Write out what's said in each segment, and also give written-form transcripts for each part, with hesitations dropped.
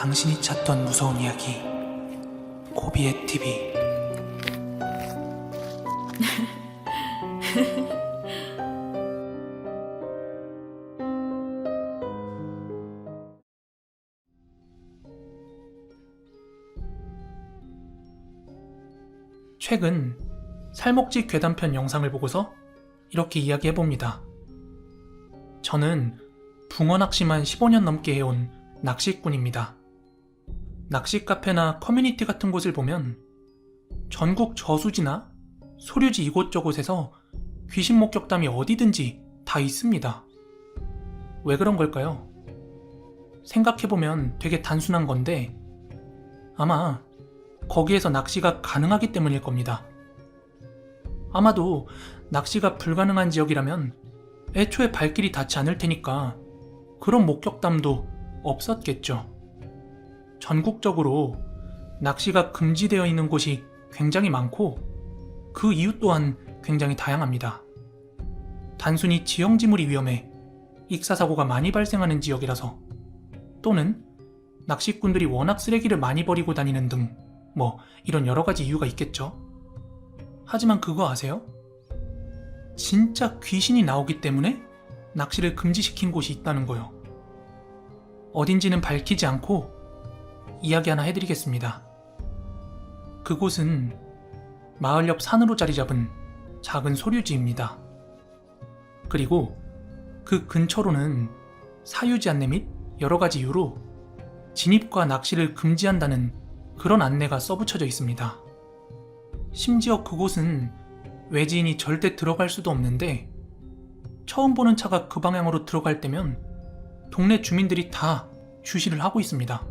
당신이 찾던 무서운 이야기 고비의 TV. 최근 살목지 괴담편 영상을 보고서 이렇게 이야기해봅니다. 저는 붕어 낚시만 15년 넘게 해온 낚시꾼입니다. 낚시 카페나 커뮤니티 같은 곳을 보면 전국 저수지나 소류지 이곳저곳에서 귀신 목격담이 어디든지 다 있습니다. 왜 그런 걸까요? 생각해보면 되게 단순한 건데 아마 거기에서 낚시가 가능하기 때문일 겁니다. 아마도 낚시가 불가능한 지역이라면 애초에 발길이 닿지 않을 테니까 그런 목격담도 없었겠죠. 전국적으로 낚시가 금지되어 있는 곳이 굉장히 많고 그 이유 또한 굉장히 다양합니다. 단순히 지형지물이 위험해 익사사고가 많이 발생하는 지역이라서, 또는 낚시꾼들이 워낙 쓰레기를 많이 버리고 다니는 등 이런 여러가지 이유가 있겠죠. 하지만 그거 아세요? 진짜 귀신이 나오기 때문에 낚시를 금지시킨 곳이 있다는 거요. 어딘지는 밝히지 않고 이야기 하나 해드리겠습니다. 그곳은 마을 옆 산으로 자리 잡은 작은 소류지입니다. 그리고 그 근처로는 사유지 안내 및 여러가지 이유로 진입과 낚시를 금지한다는 그런 안내가 써붙여져 있습니다. 심지어 그곳은 외지인이 절대 들어갈 수도 없는데 처음 보는 차가 그 방향으로 들어갈 때면 동네 주민들이 다 주시를 하고 있습니다.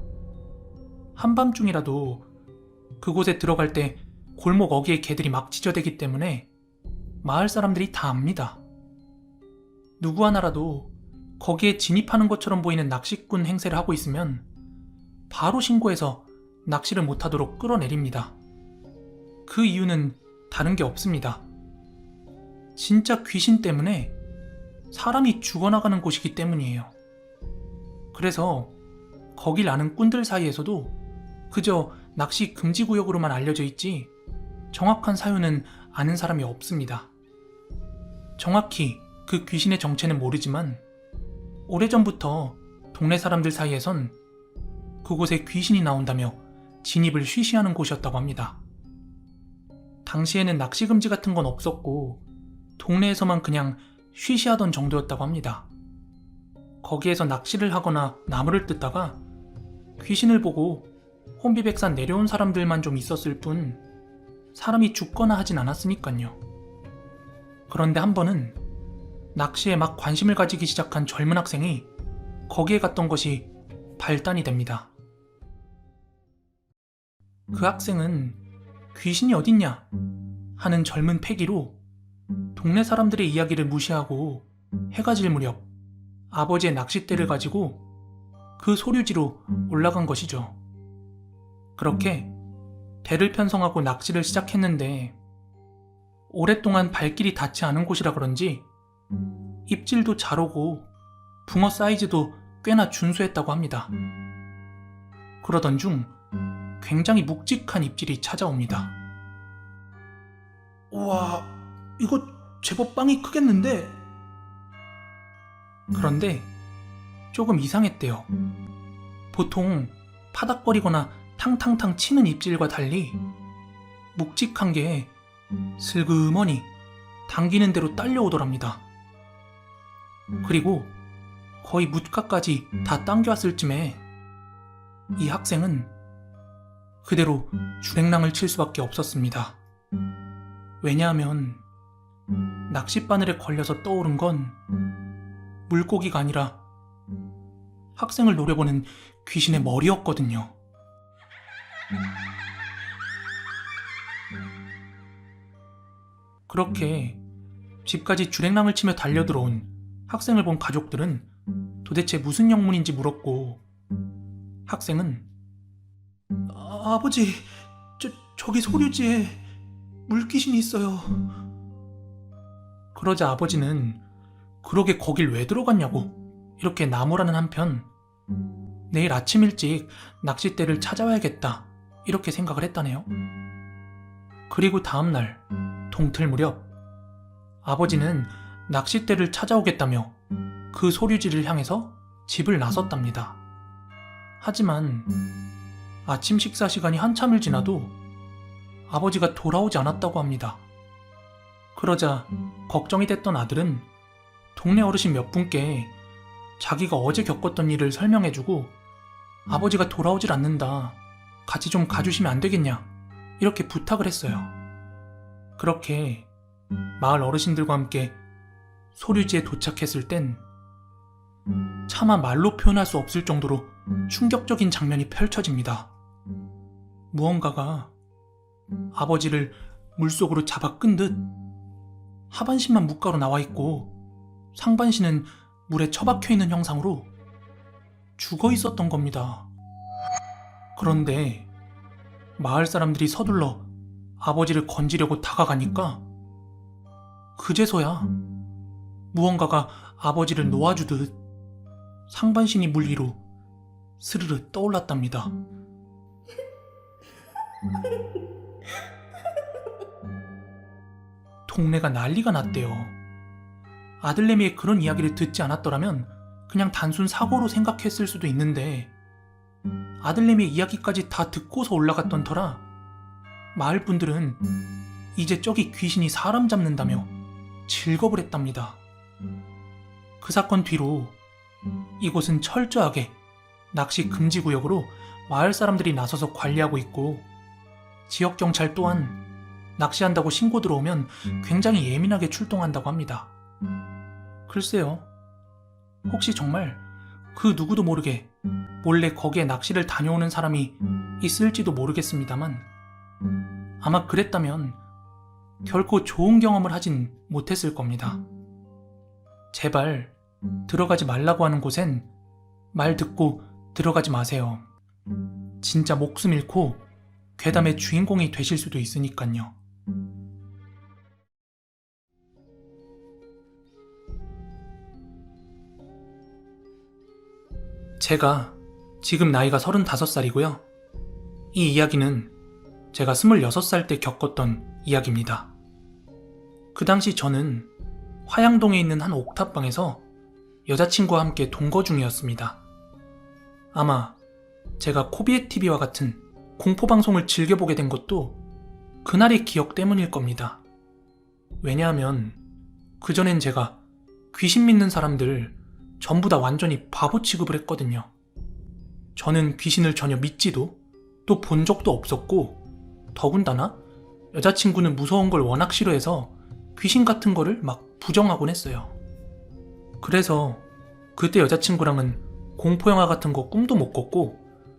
한밤중이라도 그곳에 들어갈 때 골목 어귀에 개들이 막 짖어대기 때문에 마을 사람들이 다 압니다. 누구 하나라도 거기에 진입하는 것처럼 보이는 낚시꾼 행세를 하고 있으면 바로 신고해서 낚시를 못하도록 끌어내립니다. 그 이유는 다른 게 없습니다. 진짜 귀신 때문에 사람이 죽어나가는 곳이기 때문이에요. 그래서 거길 아는 꾼들 사이에서도 그저 낚시 금지구역으로만 알려져 있지 정확한 사유는 아는 사람이 없습니다. 정확히 그 귀신의 정체는 모르지만 오래전부터 동네 사람들 사이에선 그곳에 귀신이 나온다며 진입을 쉬쉬하는 곳이었다고 합니다. 당시에는 낚시 금지 같은 건 없었고 동네에서만 그냥 쉬쉬하던 정도였다고 합니다. 거기에서 낚시를 하거나 나무를 뜯다가 귀신을 보고 혼비백산 내려온 사람들만 좀 있었을 뿐 사람이 죽거나 하진 않았으니까요. 그런데 한 번은 낚시에 막 관심을 가지기 시작한 젊은 학생이 거기에 갔던 것이 발단이 됩니다. 그 학생은 귀신이 어딨냐 하는 젊은 패기로 동네 사람들의 이야기를 무시하고 해가 질 무렵 아버지의 낚싯대를 가지고 그 소류지로 올라간 것이죠. 그렇게 대를 편성하고 낚시를 시작했는데 오랫동안 발길이 닿지 않은 곳이라 그런지 입질도 잘 오고 붕어 사이즈도 꽤나 준수했다고 합니다. 그러던 중 굉장히 묵직한 입질이 찾아옵니다. 우와, 이거 제법 빵이 크겠는데? 그런데 조금 이상했대요. 보통 파닥거리거나 탕탕탕 치는 입질과 달리 묵직한 게 슬그머니 당기는 대로 딸려오더랍니다. 그리고 거의 무가까지 다 당겨왔을 쯤에 이 학생은 그대로 주랭랑을 칠 수밖에 없었습니다. 왜냐하면 낚싯바늘에 걸려서 떠오른 건 물고기가 아니라 학생을 노려보는 귀신의 머리였거든요. 그렇게 집까지 주랭랑을 치며 달려들어온 학생을 본 가족들은 도대체 무슨 영문인지 물었고 학생은 아버지, 저기 소류지에 물귀신이 있어요. 그러자 아버지는 그러게 거길 왜 들어갔냐고 이렇게 나무라는 한편 내일 아침 일찍 낚싯대를 찾아와야겠다 이렇게 생각을 했다네요. 그리고 다음날 동틀 무렵 아버지는 낚싯대를 찾아오겠다며 그 소류지를 향해서 집을 나섰답니다. 하지만 아침 식사 시간이 한참을 지나도 아버지가 돌아오지 않았다고 합니다. 그러자 걱정이 됐던 아들은 동네 어르신 몇 분께 자기가 어제 겪었던 일을 설명해주고 아버지가 돌아오질 않는다, 같이 좀 가주시면 안 되겠냐 이렇게 부탁을 했어요. 그렇게 마을 어르신들과 함께 소류지에 도착했을 땐 차마 말로 표현할 수 없을 정도로 충격적인 장면이 펼쳐집니다. 무언가가 아버지를 물속으로 잡아 끈 듯 하반신만 묵가로 나와 있고 상반신은 물에 처박혀 있는 형상으로 죽어 있었던 겁니다. 그런데 마을 사람들이 서둘러 아버지를 건지려고 다가가니까 그제서야 무언가가 아버지를 놓아주듯 상반신이 물 위로 스르르 떠올랐답니다. 동네가 난리가 났대요. 아들내미의 그런 이야기를 듣지 않았더라면 그냥 단순 사고로 생각했을 수도 있는데 아들내미의 이야기까지 다 듣고서 올라갔던 터라 마을 분들은 이제 저기 귀신이 사람 잡는다며 즐겁을 했답니다. 그 사건 뒤로 이곳은 철저하게 낚시 금지 구역으로 마을 사람들이 나서서 관리하고 있고 지역경찰 또한 낚시한다고 신고 들어오면 굉장히 예민하게 출동한다고 합니다. 글쎄요, 혹시 정말 그 누구도 모르게 몰래 거기에 낚시를 다녀오는 사람이 있을지도 모르겠습니다만 아마 그랬다면 결코 좋은 경험을 하진 못했을 겁니다. 제발 들어가지 말라고 하는 곳엔 말 듣고 들어가지 마세요. 진짜 목숨 잃고 괴담의 주인공이 되실 수도 있으니까요. 제가 지금 나이가 35살이고요. 이 이야기는 제가 26살 때 겪었던 이야기입니다. 그 당시 저는 화양동에 있는 한 옥탑방에서 여자친구와 함께 동거 중이었습니다. 아마 제가 코비의 TV와 같은 공포방송을 즐겨보게 된 것도 그날의 기억 때문일 겁니다. 왜냐하면 그전엔 제가 귀신 믿는 사람들 전부 다 완전히 바보 취급을 했거든요. 저는 귀신을 전혀 믿지도 또 본 적도 없었고 더군다나 여자친구는 무서운 걸 워낙 싫어해서 귀신 같은 거를 막 부정하곤 했어요. 그래서 그때 여자친구랑은 공포영화 같은 거 꿈도 못 꿨고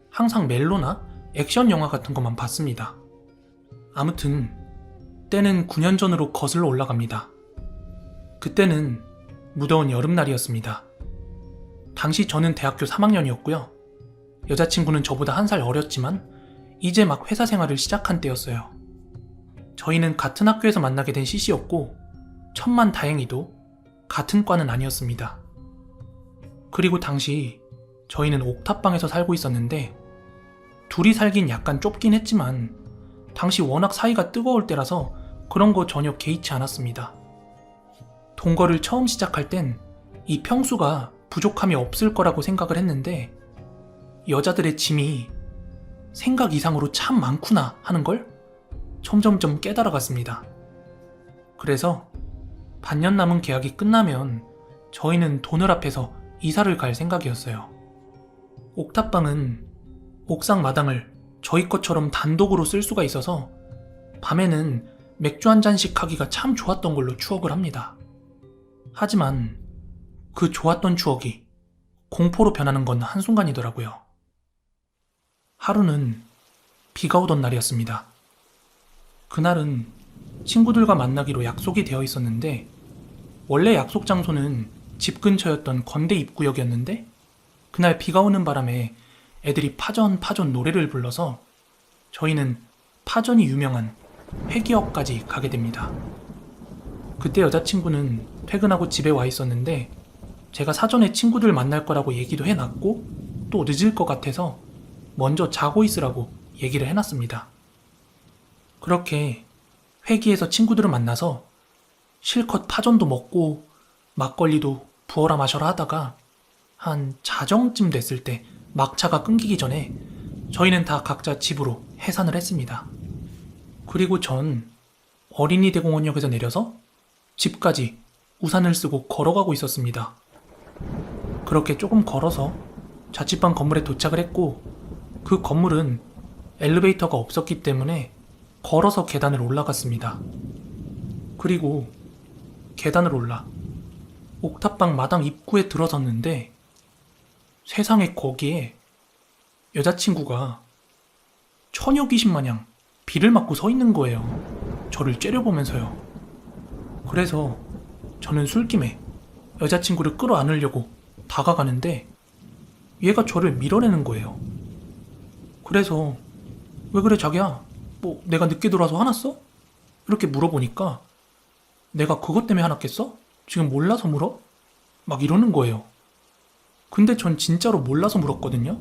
항상 멜로나 액션 영화 같은 것만 봤습니다. 아무튼 때는 9년 전으로 거슬러 올라갑니다. 그때는 무더운 여름날이었습니다. 당시 저는 대학교 3학년이었고요. 여자친구는 저보다 한 살 어렸지만 이제 막 회사 생활을 시작한 때였어요. 저희는 같은 학교에서 만나게 된 CC였고 천만 다행히도 같은 과는 아니었습니다. 그리고 당시 저희는 옥탑방에서 살고 있었는데 둘이 살긴 약간 좁긴 했지만 당시 워낙 사이가 뜨거울 때라서 그런 거 전혀 개의치 않았습니다. 동거를 처음 시작할 땐 이 평수가 부족함이 없을 거라고 생각을 했는데 여자들의 짐이 생각 이상으로 참 많구나 하는 걸 점점점 깨달아갔습니다. 그래서 반년 남은 계약이 끝나면 저희는 돈을 합해서 이사를 갈 생각이었어요. 옥탑방은 옥상 마당을 저희 것처럼 단독으로 쓸 수가 있어서 밤에는 맥주 한 잔씩 하기가 참 좋았던 걸로 추억을 합니다. 하지만 그 좋았던 추억이 공포로 변하는 건 한순간이더라고요. 하루는 비가 오던 날이었습니다. 그날은 친구들과 만나기로 약속이 되어 있었는데 원래 약속 장소는 집 근처였던 건대 입구역이었는데 그날 비가 오는 바람에 애들이 파전 노래를 불러서 저희는 파전이 유명한 회기역까지 가게 됩니다. 그때 여자친구는 퇴근하고 집에 와 있었는데 제가 사전에 친구들 만날 거라고 얘기도 해놨고 또 늦을 것 같아서 먼저 자고 있으라고 얘기를 해놨습니다. 그렇게 회기에서 친구들을 만나서 실컷 파전도 먹고 막걸리도 부어라 마셔라 하다가 한 자정쯤 됐을 때 막차가 끊기기 전에 저희는 다 각자 집으로 해산을 했습니다. 그리고 전 어린이 대공원역에서 내려서 집까지 우산을 쓰고 걸어가고 있었습니다. 그렇게 조금 걸어서 자취방 건물에 도착을 했고 그 건물은 엘리베이터가 없었기 때문에 걸어서 계단을 올라갔습니다. 그리고 계단을 올라 옥탑방 마당 입구에 들어섰는데 세상에 거기에 여자친구가 처녀 귀신 마냥 비를 맞고 서 있는 거예요. 저를 째려보면서요. 그래서 저는 술김에 여자친구를 끌어안으려고 다가가는데 얘가 저를 밀어내는 거예요. 그래서 왜 그래 자기야? 뭐 내가 늦게 들어와서 화났어? 이렇게 물어보니까 내가 그것 때문에 화났겠어? 지금 몰라서 물어? 막 이러는 거예요. 근데 전 진짜로 몰라서 물었거든요.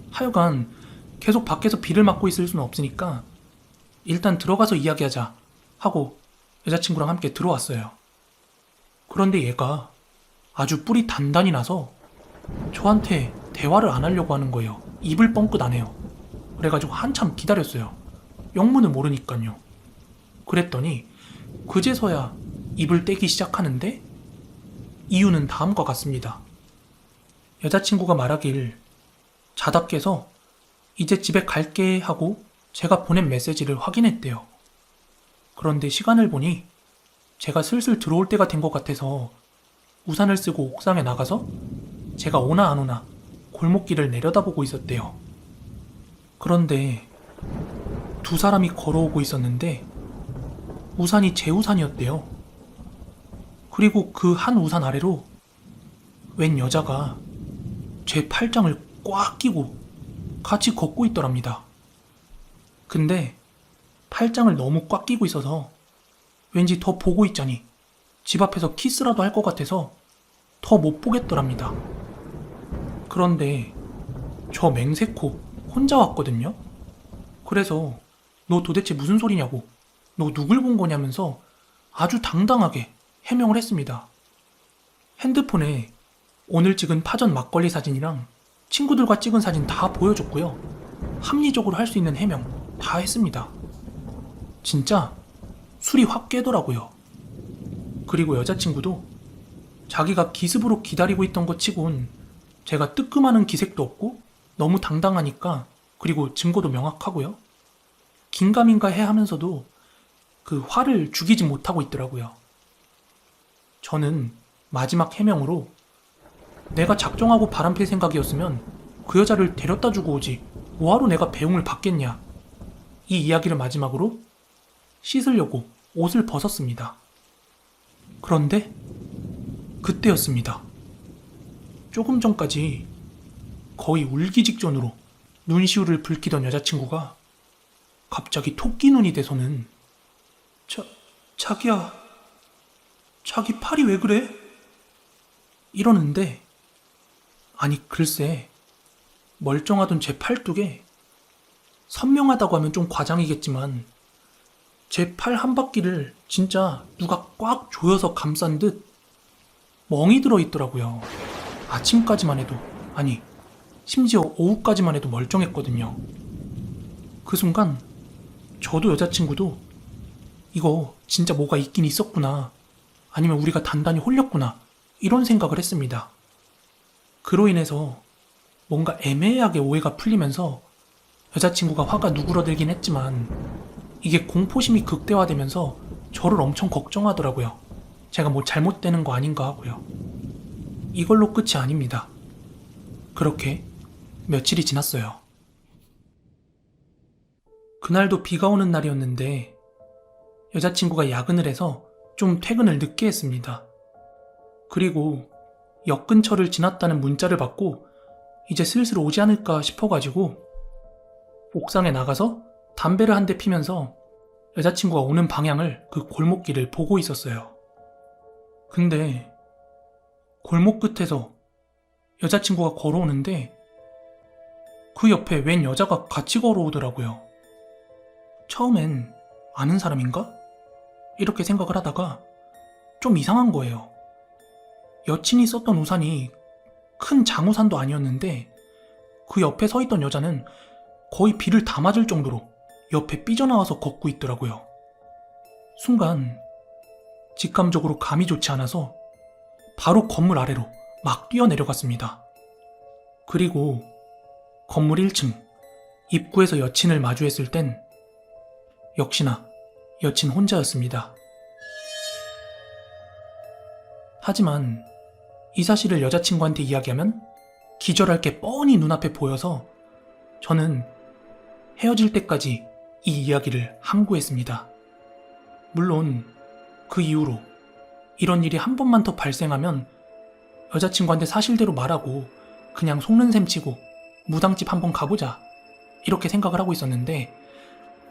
하여간 계속 밖에서 비를 맞고 있을 수는 없으니까 일단 들어가서 이야기하자 하고 여자친구랑 함께 들어왔어요. 그런데 얘가 아주 뿔이 단단히 나서 저한테 대화를 안 하려고 하는 거예요. 입을 뻥끗 안 해요. 그래가지고 한참 기다렸어요. 영문을 모르니까요. 그랬더니 그제서야 입을 떼기 시작하는데 이유는 다음과 같습니다. 여자친구가 말하길 자다 깨서 이제 집에 갈게 하고 제가 보낸 메시지를 확인했대요. 그런데 시간을 보니 제가 슬슬 들어올 때가 된 것 같아서 우산을 쓰고 옥상에 나가서 제가 오나 안 오나 골목길을 내려다보고 있었대요. 그런데 두 사람이 걸어오고 있었는데 우산이 제 우산이었대요. 그리고 그 한 우산 아래로 웬 여자가 제 팔짱을 꽉 끼고 같이 걷고 있더랍니다. 근데 팔짱을 너무 꽉 끼고 있어서 왠지 더 보고 있자니 집 앞에서 키스라도 할 것 같아서 더 못 보겠더랍니다. 그런데 저 맹세코 혼자 왔거든요. 그래서 너 도대체 무슨 소리냐고, 너 누굴 본 거냐면서 아주 당당하게 해명을 했습니다. 핸드폰에 오늘 찍은 파전 막걸리 사진이랑 친구들과 찍은 사진 다 보여줬고요. 합리적으로 할 수 있는 해명 다 했습니다. 진짜 술이 확 깨더라고요. 그리고 여자친구도 자기가 기습으로 기다리고 있던 것 치곤 제가 뜨끔하는 기색도 없고 너무 당당하니까, 그리고 증거도 명확하고요. 긴가민가 해 하면서도 그 화를 죽이지 못하고 있더라고요. 저는 마지막 해명으로 내가 작정하고 바람필 생각이었으면 그 여자를 데려다 주고 오지 뭐하러 내가 배웅을 받겠냐, 이 이야기를 마지막으로 씻으려고 옷을 벗었습니다. 그런데 그때였습니다. 조금 전까지 거의 울기 직전으로 눈시울을 붉히던 여자친구가 갑자기 토끼 눈이 돼서는 자기야, 자기 팔이 왜 그래? 이러는데, 아니 글쎄, 멀쩡하던 제 팔뚝에 선명하다고 하면 좀 과장이겠지만 제 팔 한 바퀴를 진짜 누가 꽉 조여서 감싼 듯 멍이 들어있더라고요. 아침까지만 해도, 아니 심지어 오후까지만 해도 멀쩡했거든요. 그 순간 저도 여자친구도 이거 진짜 뭐가 있긴 있었구나, 아니면 우리가 단단히 홀렸구나, 이런 생각을 했습니다. 그로 인해서 뭔가 애매하게 오해가 풀리면서 여자친구가 화가 누그러들긴 했지만 이게 공포심이 극대화되면서 저를 엄청 걱정하더라고요. 제가 뭐 잘못되는 거 아닌가 하고요. 이걸로 끝이 아닙니다. 그렇게 며칠이 지났어요. 그날도 비가 오는 날이었는데 여자친구가 야근을 해서 좀 퇴근을 늦게 했습니다. 그리고 역 근처를 지났다는 문자를 받고 이제 슬슬 오지 않을까 싶어가지고 옥상에 나가서 담배를 한 대 피면서 여자친구가 오는 방향을, 그 골목길을 보고 있었어요. 근데 골목 끝에서 여자친구가 걸어오는데 그 옆에 웬 여자가 같이 걸어오더라고요. 처음엔 아는 사람인가? 이렇게 생각을 하다가 좀 이상한 거예요. 여친이 썼던 우산이 큰 장우산도 아니었는데 그 옆에 서 있던 여자는 거의 비를 다 맞을 정도로 옆에 삐져나와서 걷고 있더라고요. 순간 직감적으로 감이 좋지 않아서 바로 건물 아래로 막 뛰어내려갔습니다. 그리고 건물 1층 입구에서 여친을 마주했을 땐 역시나 여친 혼자였습니다. 하지만 이 사실을 여자친구한테 이야기하면 기절할 게 뻔히 눈앞에 보여서 저는 헤어질 때까지 이 이야기를 함구했습니다. 물론 그 이후로 이런 일이 한 번만 더 발생하면 여자친구한테 사실대로 말하고 그냥 속는 셈 치고 무당집 한번 가보자 이렇게 생각을 하고 있었는데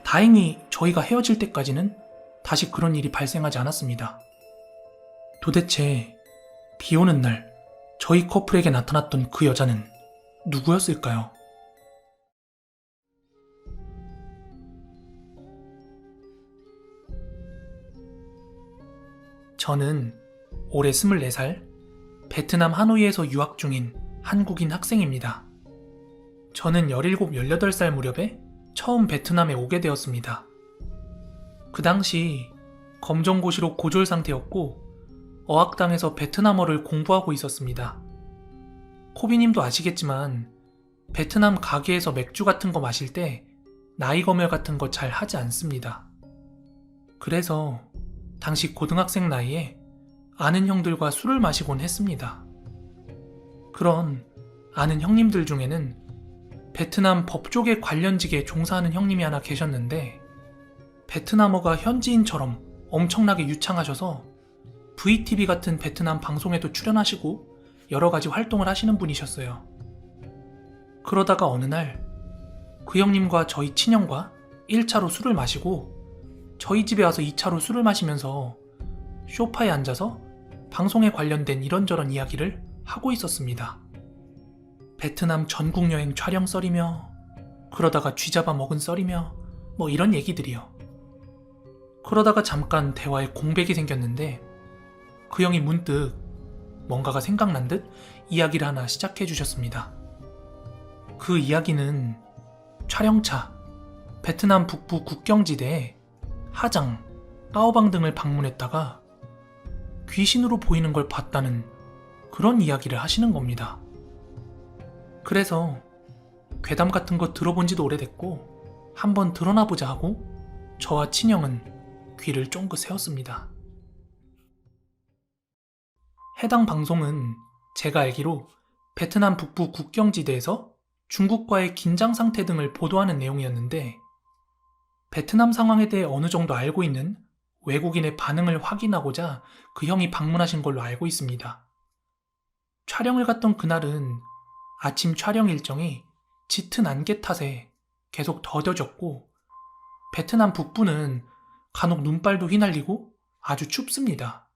다행히 저희가 헤어질 때까지는 다시 그런 일이 발생하지 않았습니다. 도대체 비 오는 날 저희 커플에게 나타났던 그 여자는 누구였을까요? 저는 올해 24살 베트남 하노이에서 유학 중인 한국인 학생입니다. 저는 17, 18살 무렵에 처음 베트남에 오게 되었습니다. 그 당시 검정고시로 고졸 상태였고 어학당에서 베트남어를 공부하고 있었습니다. 코비님도 아시겠지만 베트남 가게에서 맥주 같은 거 마실 때 나이 검열 같은 거 잘 하지 않습니다. 그래서 당시 고등학생 나이에 아는 형들과 술을 마시곤 했습니다. 그런 아는 형님들 중에는 베트남 법조계 관련직에 종사하는 형님이 하나 계셨는데 베트남어가 현지인처럼 엄청나게 유창하셔서 VTV 같은 베트남 방송에도 출연하시고 여러 가지 활동을 하시는 분이셨어요. 그러다가 어느 날 그 형님과 저희 친형과 1차로 술을 마시고 저희 집에 와서 2차로 술을 마시면서 소파에 앉아서 방송에 관련된 이런저런 이야기를 하고 있었습니다. 베트남 전국 여행 촬영 썰이며 그러다가 쥐잡아 먹은 썰이며 뭐 이런 얘기들이요. 그러다가 잠깐 대화에 공백이 생겼는데 그 형이 문득 뭔가가 생각난 듯 이야기를 하나 시작해 주셨습니다. 그 이야기는 촬영차, 베트남 북부 국경지대에 하장, 까오방 등을 방문했다가 귀신으로 보이는 걸 봤다는 그런 이야기를 하시는 겁니다. 그래서 괴담 같은 거 들어본 지도 오래됐고 한번 드러나 보자 하고 저와 친형은 귀를 쫑긋 세웠습니다. 해당 방송은 제가 알기로 베트남 북부 국경지대에서 중국과의 긴장 상태 등을 보도하는 내용이었는데 베트남 상황에 대해 어느 정도 알고 있는 외국인의 반응을 확인하고자 그 형이 방문하신 걸로 알고 있습니다. 촬영을 갔던 그날은 아침 촬영 일정이 짙은 안개 탓에 계속 더뎌졌고 베트남 북부는 간혹 눈발도 휘날리고 아주 춥습니다.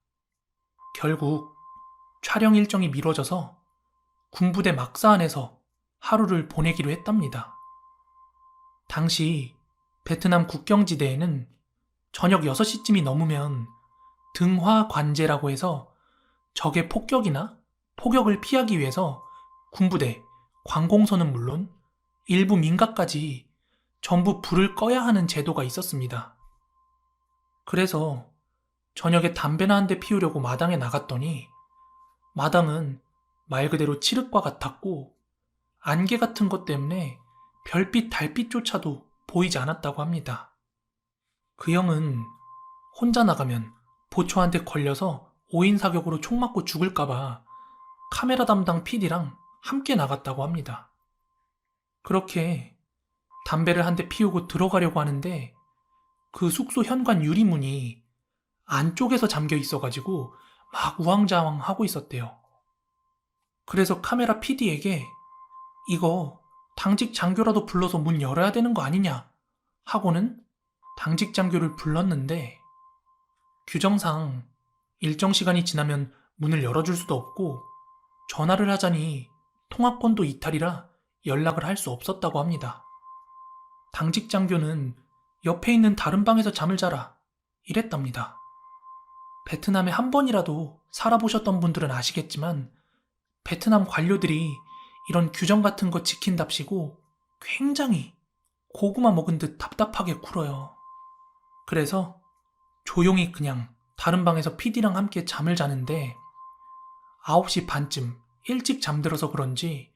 결국 촬영 일정이 미뤄져서 군부대 막사 안에서 하루를 보내기로 했답니다. 당시 베트남 국경지대에는 저녁 6시쯤이 넘으면 등화관제라고 해서 적의 폭격이나 포격을 피하기 위해서 군부대, 관공서는 물론 일부 민가까지 전부 불을 꺼야 하는 제도가 있었습니다. 그래서 저녁에 담배나 한 대 피우려고 마당에 나갔더니 마당은 말 그대로 칠흑과 같았고 안개 같은 것 때문에 별빛, 달빛조차도 보이지 않았다고 합니다. 그 형은 혼자 나가면 보초한테 걸려서 5인 사격으로 총 맞고 죽을까봐 카메라 담당 PD랑 함께 나갔다고 합니다. 그렇게 담배를 한 대 피우고 들어가려고 하는데 그 숙소 현관 유리문이 안쪽에서 잠겨 있어가지고 막 우왕좌왕 하고 있었대요. 그래서 카메라 PD에게 이거 당직 장교라도 불러서 문 열어야 되는 거 아니냐 하고는 당직 장교를 불렀는데 규정상 일정 시간이 지나면 문을 열어줄 수도 없고 전화를 하자니 통화권도 이탈이라 연락을 할 수 없었다고 합니다. 당직 장교는 옆에 있는 다른 방에서 잠을 자라 이랬답니다. 베트남에 한 번이라도 살아보셨던 분들은 아시겠지만 베트남 관료들이 이런 규정 같은 거 지킨답시고 굉장히 고구마 먹은 듯 답답하게 굴어요. 그래서 조용히 그냥 다른 방에서 PD랑 함께 잠을 자는데 9시 반쯤 일찍 잠들어서 그런지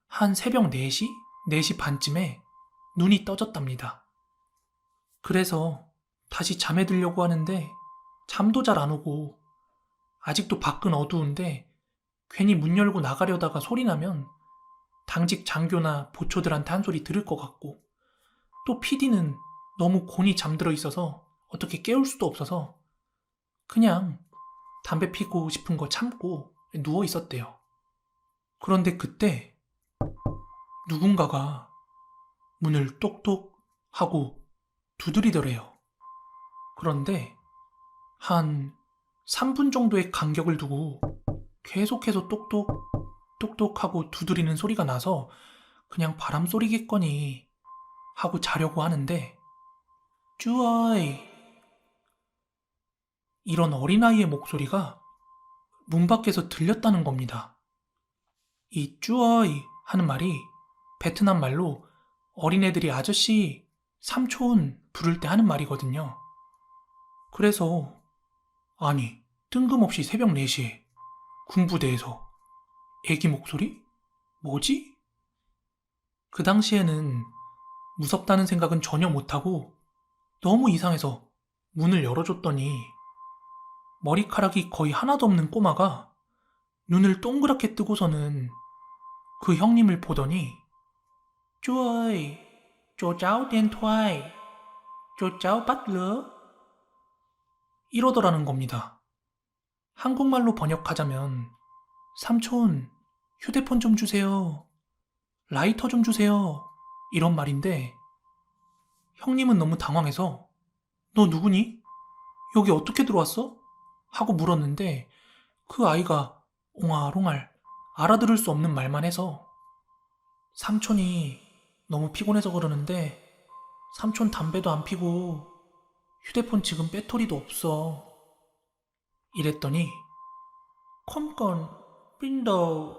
한 새벽 4시? 4시 반쯤에 눈이 떠졌답니다. 그래서 다시 잠에 들려고 하는데 잠도 잘 안 오고 아직도 밖은 어두운데 괜히 문 열고 나가려다가 소리 나면 당직 장교나 보초들한테 한 소리 들을 것 같고 또 PD는 너무 곤히 잠들어 있어서 어떻게 깨울 수도 없어서 그냥 담배 피고 싶은 거 참고 누워 있었대요. 그런데 그때 누군가가 문을 똑똑 하고 두드리더래요. 그런데 한 3분 정도의 간격을 두고 계속해서 똑똑 똑똑 하고 두드리는 소리가 나서 그냥 바람 소리겠거니 하고 자려고 하는데 쭈어이 이런 어린아이의 목소리가 문 밖에서 들렸다는 겁니다. 이 쭈어이 하는 말이 베트남 말로 어린애들이 아저씨, 삼촌 부를 때 하는 말이거든요. 그래서 아니 뜬금없이 새벽 4시에 군부대에서 애기 목소리? 뭐지? 그 당시에는 무섭다는 생각은 전혀 못하고 너무 이상해서 문을 열어줬더니 머리카락이 거의 하나도 없는 꼬마가 눈을 동그랗게 뜨고서는 그 형님을 보더니 "Chú ơi, cho cháu điện thoại, cho cháu bắt lửa" 이러더라는 겁니다. 한국말로 번역하자면 "삼촌, 휴대폰 좀 주세요. 라이터 좀 주세요." 이런 말인데 형님은 너무 당황해서 "너 누구니? 여기 어떻게 들어왔어?" 하고 물었는데 그 아이가 옹알옹알 알아들을 수 없는 말만 해서 "삼촌이 너무 피곤해서 그러는데 삼촌 담배도 안 피고 휴대폰 지금 배터리도 없어." 이랬더니 "컴건 윈도우"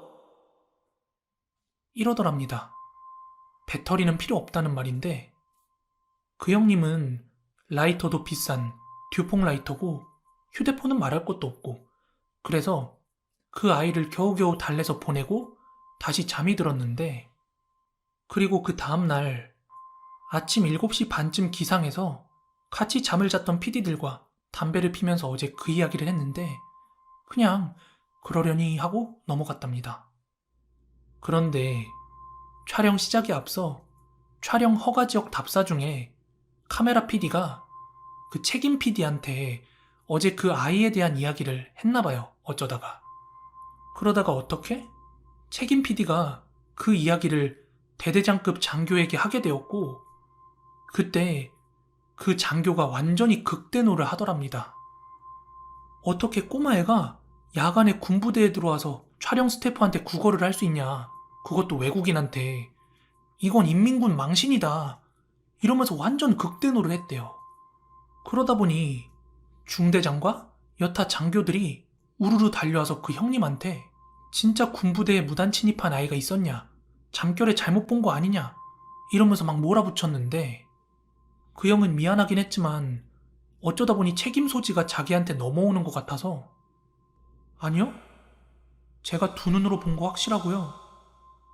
이러더랍니다. 배터리는 필요 없다는 말인데 그 형님은 라이터도 비싼 듀퐁 라이터고 휴대폰은 말할 것도 없고 그래서 그 아이를 겨우겨우 달래서 보내고 다시 잠이 들었는데 그리고 그 다음날 아침 7시 반쯤 기상해서 같이 잠을 잤던 PD들과 담배를 피면서 어제 그 이야기를 했는데 그냥 그러려니 하고 넘어갔답니다. 그런데 촬영 시작에 앞서 촬영 허가 지역 답사 중에 카메라 PD가 그 책임 PD한테 어제 그 아이에 대한 이야기를 했나봐요. 어쩌다가. 그러다가 어떻게? 책임 PD가 그 이야기를 대대장급 장교에게 하게 되었고 그때 그 장교가 완전히 극대노를 하더랍니다. 어떻게 꼬마애가 야간에 군부대에 들어와서 촬영 스태프한테 구걸을 할 수 있냐. 그것도 외국인한테. 이건 인민군 망신이다. 이러면서 완전 극대노를 했대요. 그러다 보니 중대장과 여타 장교들이 우르르 달려와서 그 형님한테 진짜 군부대에 무단 침입한 아이가 있었냐, 잠결에 잘못 본 거 아니냐 이러면서 막 몰아붙였는데 그 형은 미안하긴 했지만 어쩌다 보니 책임 소지가 자기한테 넘어오는 것 같아서 "아니요, 제가 두 눈으로 본 거 확실하고요.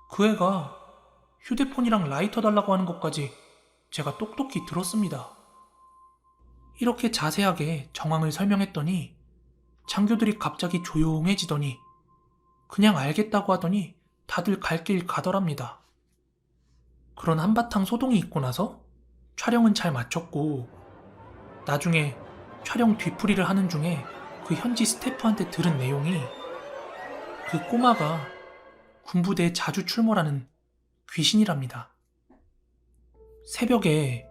그 애가 휴대폰이랑 라이터 달라고 하는 것까지 제가 똑똑히 들었습니다." 이렇게 자세하게 정황을 설명했더니 장교들이 갑자기 조용해지더니 그냥 알겠다고 하더니 다들 갈 길 가더랍니다. 그런 한바탕 소동이 있고 나서 촬영은 잘 마쳤고 나중에 촬영 뒤풀이를 하는 중에 그 현지 스태프한테 들은 내용이 그 꼬마가 군부대에 자주 출몰하는 귀신이랍니다. 새벽에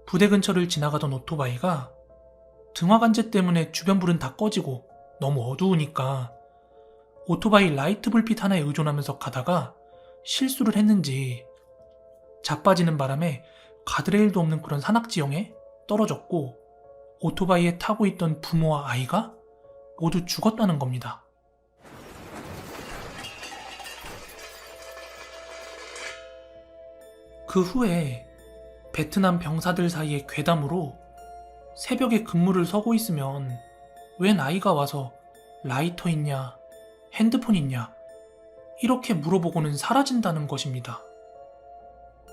부대 근처를 지나가던 오토바이가 등화관제 때문에 주변 불은 다 꺼지고 너무 어두우니까 오토바이 라이트 불빛 하나에 의존하면서 가다가 실수를 했는지 자빠지는 바람에 가드레일도 없는 그런 산악지형에 떨어졌고 오토바이에 타고 있던 부모와 아이가 모두 죽었다는 겁니다. 그 후에 베트남 병사들 사이의 괴담으로 새벽에 근무를 서고 있으면 웬 아이가 와서 라이터 있냐, 핸드폰 있냐 이렇게 물어보고는 사라진다는 것입니다.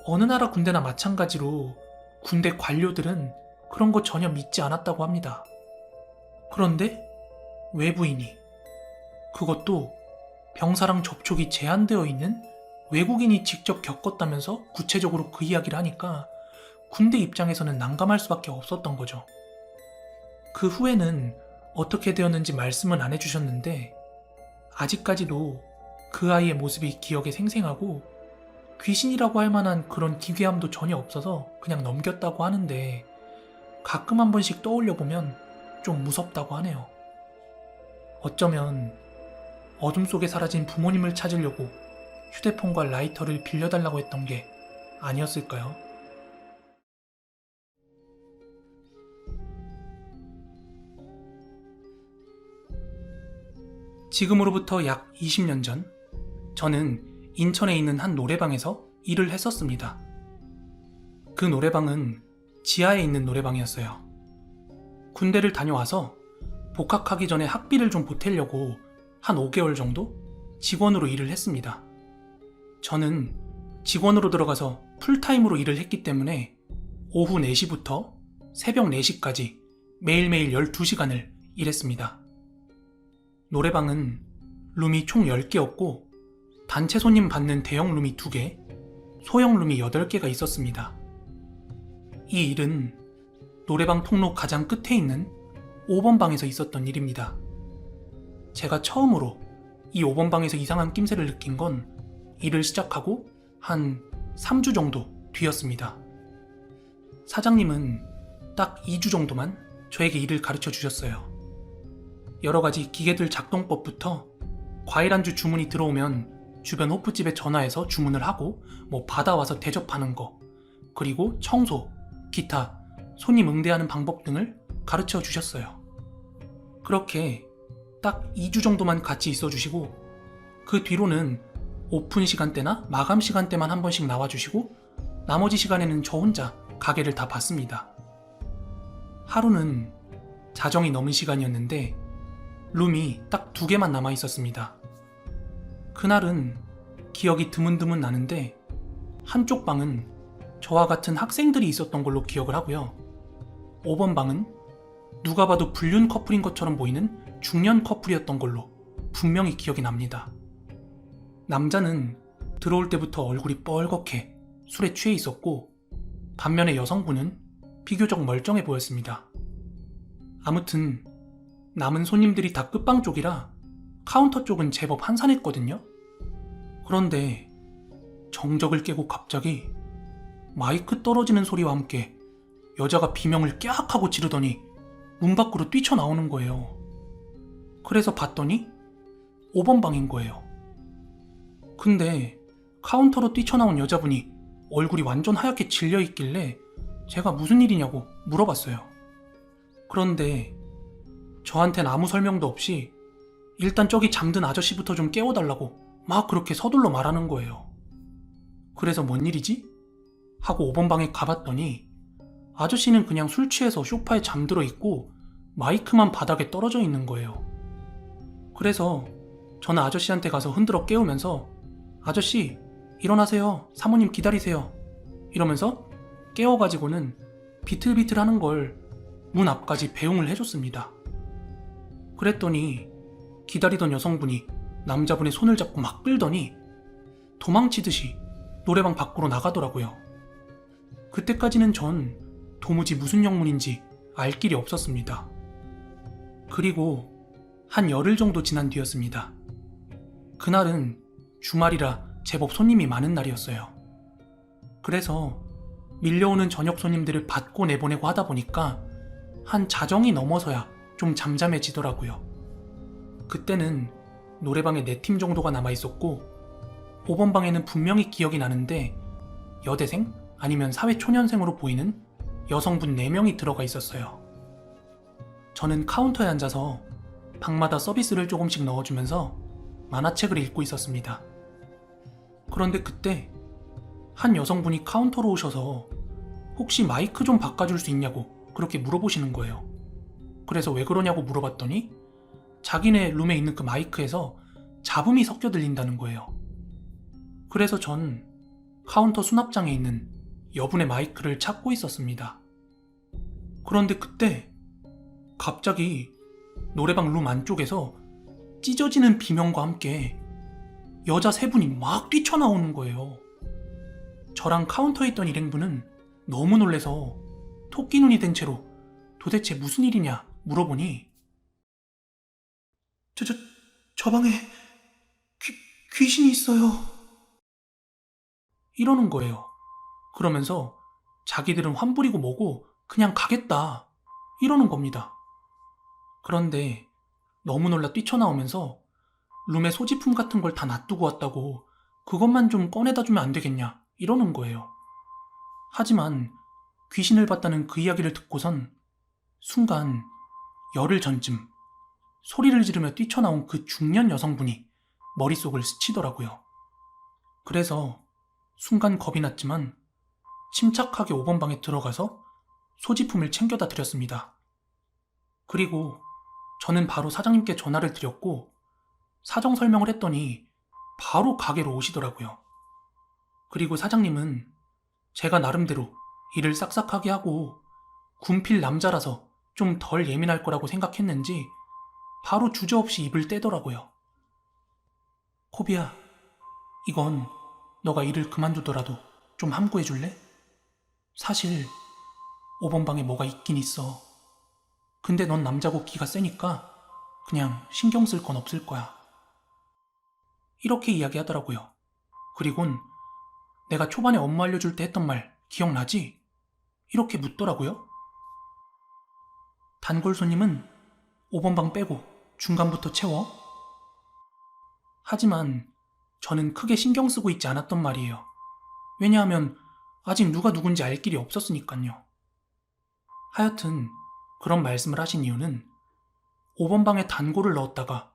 어느 나라 군대나 마찬가지로 군대 관료들은 그런 거 전혀 믿지 않았다고 합니다. 그런데 외부인이, 그것도 병사랑 접촉이 제한되어 있는 외국인이 직접 겪었다면서 구체적으로 그 이야기를 하니까 군대 입장에서는 난감할 수밖에 없었던 거죠. 그 후에는 어떻게 되었는지 말씀은 안 해주셨는데 아직까지도 그 아이의 모습이 기억에 생생하고 귀신이라고 할 만한 그런 기괴함도 전혀 없어서 그냥 넘겼다고 하는데 가끔 한 번씩 떠올려보면 좀 무섭다고 하네요. 어쩌면 어둠 속에 사라진 부모님을 찾으려고 휴대폰과 라이터를 빌려달라고 했던 게 아니었을까요? 지금으로부터 약 20년 전, 저는 인천에 있는 한 노래방에서 일을 했었습니다. 그 노래방은 지하에 있는 노래방이었어요. 군대를 다녀와서 복학하기 전에 학비를 좀 보태려고 한 5개월 정도 직원으로 일을 했습니다. 저는 직원으로 들어가서 풀타임으로 일을 했기 때문에 오후 4시부터 새벽 4시까지 매일매일 12시간을 일했습니다. 노래방은 룸이 총 10개였고 단체 손님 받는 대형 룸이 2개, 소형 룸이 8개가 있었습니다. 이 일은 노래방 통로 가장 끝에 있는 5번 방에서 있었던 일입니다. 제가 처음으로 이 5번 방에서 이상한 낌새를 느낀 건 일을 시작하고 한 3주 정도 뒤였습니다. 사장님은 딱 2주 정도만 저에게 일을 가르쳐 주셨어요. 여러 가지 기계들 작동법부터 과일 안주 주문이 들어오면 주변 호프집에 전화해서 주문을 하고 받아와서 대접하는 거, 그리고 청소, 기타, 손님 응대하는 방법 등을 가르쳐 주셨어요. 그렇게 딱 2주 정도만 같이 있어 주시고 그 뒤로는 오픈 시간대나 마감 시간대만 한 번씩 나와주시고 나머지 시간에는 저 혼자 가게를 다 봤습니다. 하루는 자정이 넘은 시간이었는데 룸이 딱 2개만 남아 있었습니다. 그날은 기억이 드문드문 나는데 한쪽 방은 저와 같은 학생들이 있었던 걸로 기억을 하고요. 5번 방은 누가 봐도 불륜 커플인 것처럼 보이는 중년 커플이었던 걸로 분명히 기억이 납니다. 남자는 들어올 때부터 얼굴이 뻘겋게 술에 취해 있었고 반면에 여성분은 비교적 멀쩡해 보였습니다. 아무튼 남은 손님들이 다 끝방 쪽이라 카운터 쪽은 제법 한산했거든요. 그런데 정적을 깨고 갑자기 마이크 떨어지는 소리와 함께 여자가 비명을 깍 하고 지르더니 문 밖으로 뛰쳐나오는 거예요. 그래서 봤더니 5번 방인 거예요. 근데 카운터로 뛰쳐나온 여자분이 얼굴이 완전 하얗게 질려있길래 제가 무슨 일이냐고 물어봤어요. 그런데 저한텐 아무 설명도 없이 일단 저기 잠든 아저씨부터 좀 깨워달라고 막 그렇게 서둘러 말하는 거예요. 그래서 뭔 일이지? 하고 5번 방에 가봤더니 아저씨는 그냥 술 취해서 소파에 잠들어 있고 마이크만 바닥에 떨어져 있는 거예요. 그래서 저는 아저씨한테 가서 흔들어 깨우면서 아저씨 일어나세요. 사모님 기다리세요. 이러면서 깨워가지고는 비틀비틀 하는 걸 문 앞까지 배웅을 해줬습니다. 그랬더니 기다리던 여성분이 남자분의 손을 잡고 막 끌더니 도망치듯이 노래방 밖으로 나가더라고요. 그때까지는 전 도무지 무슨 영문인지 알 길이 없었습니다. 그리고 한 열흘 정도 지난 뒤였습니다. 그날은 주말이라 제법 손님이 많은 날이었어요. 그래서 밀려오는 저녁 손님들을 받고 내보내고 하다 보니까 한 자정이 넘어서야 좀 잠잠해지더라고요. 그때는 노래방에 4팀 정도가 남아있었고 5번 방에는 분명히 기억이 나는데 여대생 아니면 사회초년생으로 보이는 여성분 4명이 들어가 있었어요. 저는 카운터에 앉아서 방마다 서비스를 조금씩 넣어주면서 만화책을 읽고 있었습니다. 그런데 그때 한 여성분이 카운터로 오셔서 혹시 마이크 좀 바꿔줄 수 있냐고 그렇게 물어보시는 거예요. 그래서 왜 그러냐고 물어봤더니 자기네 룸에 있는 그 마이크에서 잡음이 섞여 들린다는 거예요. 그래서 전 카운터 수납장에 있는 여분의 마이크를 찾고 있었습니다. 그런데 그때 갑자기 노래방 룸 안쪽에서 찢어지는 비명과 함께 여자 3분이 막 뛰쳐나오는 거예요. 저랑 카운터에 있던 일행분은 너무 놀라서 토끼 눈이 된 채로 도대체 무슨 일이냐 물어보니 저 방에 귀신이 있어요. 이러는 거예요. 그러면서 자기들은 환불이고 뭐고 그냥 가겠다 이러는 겁니다. 그런데 너무 놀라 뛰쳐나오면서 룸에 소지품 같은 걸 다 놔두고 왔다고 그것만 좀 꺼내다 주면 안 되겠냐 이러는 거예요. 하지만 귀신을 봤다는 그 이야기를 듣고선 순간 열흘 전쯤 소리를 지르며 뛰쳐나온 그 중년 여성분이 머릿속을 스치더라고요. 그래서 순간 겁이 났지만 침착하게 5번 방에 들어가서 소지품을 챙겨다 드렸습니다. 그리고 저는 바로 사장님께 전화를 드렸고 사정 설명을 했더니 바로 가게로 오시더라고요. 그리고 사장님은 제가 나름대로 일을 싹싹하게 하고 군필 남자라서 좀 덜 예민할 거라고 생각했는지 바로 주저없이 입을 떼더라고요. 코비야, 이건 너가 일을 그만두더라도 좀 함구해 줄래? 사실 5번 방에 뭐가 있긴 있어. 근데 넌 남자고 기가 세니까 그냥 신경 쓸 건 없을 거야. 이렇게 이야기하더라고요. 그리곤 내가 초반에 업무 알려줄 때 했던 말 기억나지? 이렇게 묻더라고요. 단골 손님은 5번 방 빼고 중간부터 채워? 하지만 저는 크게 신경 쓰고 있지 않았던 말이에요. 왜냐하면 아직 누가 누군지 알 길이 없었으니까요. 하여튼 그런 말씀을 하신 이유는 5번 방에 단골을 넣었다가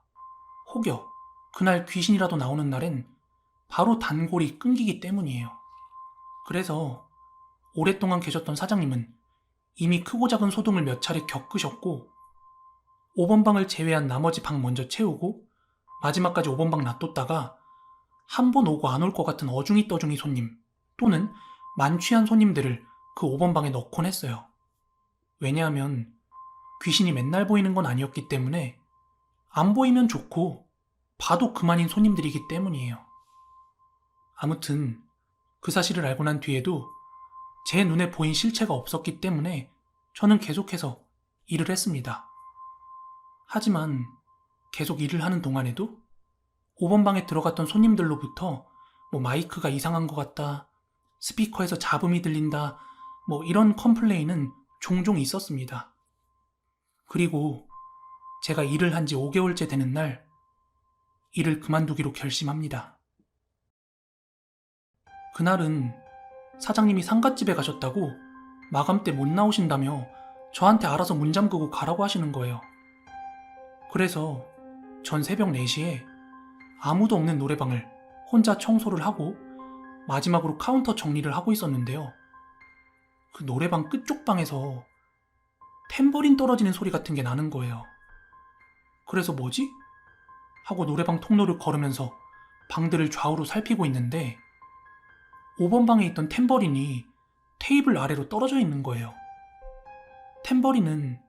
혹여 그날 귀신이라도 나오는 날엔 바로 단골이 끊기기 때문이에요. 그래서 오랫동안 계셨던 사장님은 이미 크고 작은 소동을 몇 차례 겪으셨고 5번 방을 제외한 나머지 방 먼저 채우고 마지막까지 5번 방 놔뒀다가 한 번 오고 안 올 것 같은 어중이 떠중이 손님 또는 만취한 손님들을 그 5번 방에 넣곤 했어요. 왜냐하면 귀신이 맨날 보이는 건 아니었기 때문에 안 보이면 좋고 봐도 그만인 손님들이기 때문이에요. 아무튼 그 사실을 알고 난 뒤에도 제 눈에 보인 실체가 없었기 때문에 저는 계속해서 일을 했습니다. 하지만 계속 일을 하는 동안에도 5번 방에 들어갔던 손님들로부터 마이크가 이상한 것 같다, 스피커에서 잡음이 들린다, 이런 컴플레인은 종종 있었습니다. 그리고 제가 일을 한 지 5개월째 되는 날 일을 그만두기로 결심합니다. 그날은 사장님이 상갓집에 가셨다고 마감 때 못 나오신다며 저한테 알아서 문 잠그고 가라고 하시는 거예요. 그래서 전 새벽 4시에 아무도 없는 노래방을 혼자 청소를 하고 마지막으로 카운터 정리를 하고 있었는데요. 그 노래방 끝쪽 방에서 탬버린 떨어지는 소리 같은 게 나는 거예요. 그래서 뭐지? 하고 노래방 통로를 걸으면서 방들을 좌우로 살피고 있는데 5번 방에 있던 탬버린이 테이블 아래로 떨어져 있는 거예요. 탬버린은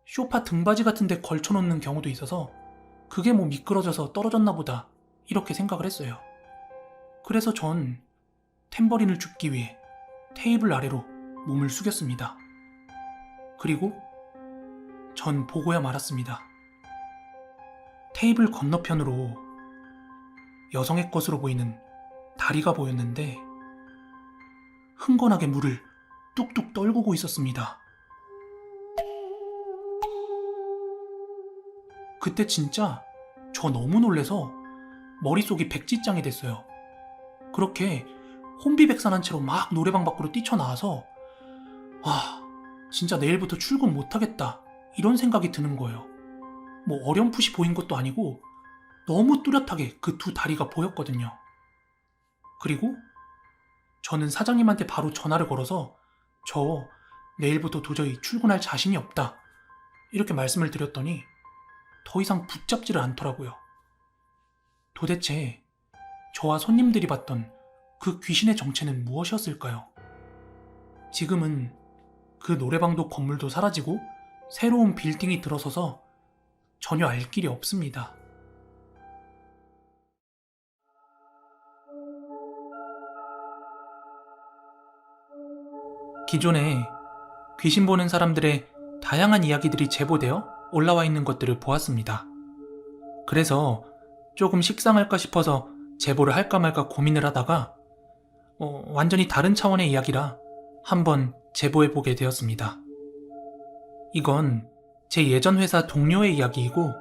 소파 등받이 같은 데 걸쳐놓는 경우도 있어서 그게 미끄러져서 떨어졌나 보다 이렇게 생각을 했어요. 그래서 전 탬버린을 줍기 위해 테이블 아래로 몸을 숙였습니다. 그리고 전 보고야 말았습니다. 테이블 건너편으로 여성의 것으로 보이는 다리가 보였는데 흥건하게 물을 뚝뚝 떨구고 있었습니다. 그때 진짜 저 너무 놀래서 머릿속이 백지장이 됐어요. 그렇게 혼비백산한 채로 막 노래방 밖으로 뛰쳐나와서 와, 진짜 내일부터 출근 못하겠다 이런 생각이 드는 거예요. 뭐 어렴풋이 보인 것도 아니고 너무 뚜렷하게 그 두 다리가 보였거든요. 그리고 저는 사장님한테 바로 전화를 걸어서 저 내일부터 도저히 출근할 자신이 없다 이렇게 말씀을 드렸더니 더 이상 붙잡지를 않더라고요. 도대체 저와 손님들이 봤던 그 귀신의 정체는 무엇이었을까요? 지금은 그 노래방도 건물도 사라지고 새로운 빌딩이 들어서서 전혀 알 길이 없습니다. 기존에 귀신 보는 사람들의 다양한 이야기들이 제보되어 올라와 있는 것들을 보았습니다. 그래서 조금 식상할까 싶어서 제보를 할까 말까 고민을 하다가 완전히 다른 차원의 이야기라 한번 제보해보게 되었습니다. 이건 제 예전 회사 동료의 이야기이고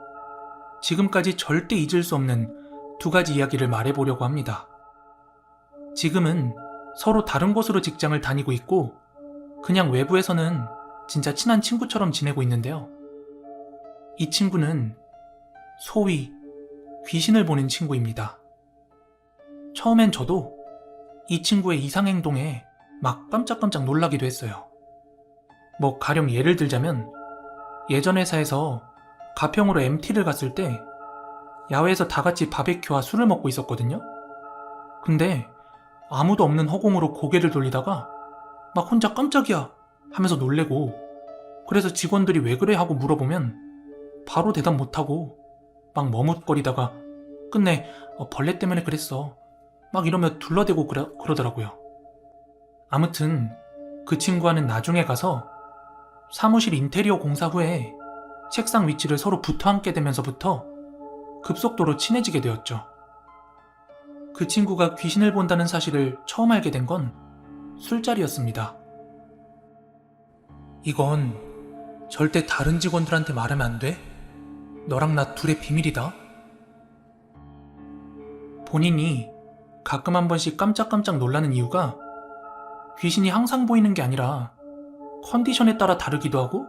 지금까지 절대 잊을 수 없는 두 가지 이야기를 말해보려고 합니다. 지금은 서로 다른 곳으로 직장을 다니고 있고 그냥 외부에서는 진짜 친한 친구처럼 지내고 있는데요. 이 친구는 소위 귀신을 보는 친구입니다. 처음엔 저도 이 친구의 이상행동에 막 깜짝깜짝 놀라기도 했어요. 뭐 가령 예를 들자면 예전 회사에서 가평으로 MT를 갔을 때 야외에서 다 같이 바베큐와 술을 먹고 있었거든요. 근데 아무도 없는 허공으로 고개를 돌리다가 막 혼자 깜짝이야 하면서 놀래고 그래서 직원들이 왜 그래 하고 물어보면 바로 대답 못하고 막 머뭇거리다가 끝내 벌레 때문에 그랬어 막 이러며 둘러대고 그러더라고요. 아무튼 그 친구와는 나중에 가서 사무실 인테리어 공사 후에 책상 위치를 서로 붙어 앉게 되면서부터 급속도로 친해지게 되었죠. 그 친구가 귀신을 본다는 사실을 처음 알게 된 건 술자리였습니다. 이건 절대 다른 직원들한테 말하면 안 돼? 너랑 나 둘의 비밀이다. 본인이 가끔 한 번씩 깜짝깜짝 놀라는 이유가 귀신이 항상 보이는 게 아니라 컨디션에 따라 다르기도 하고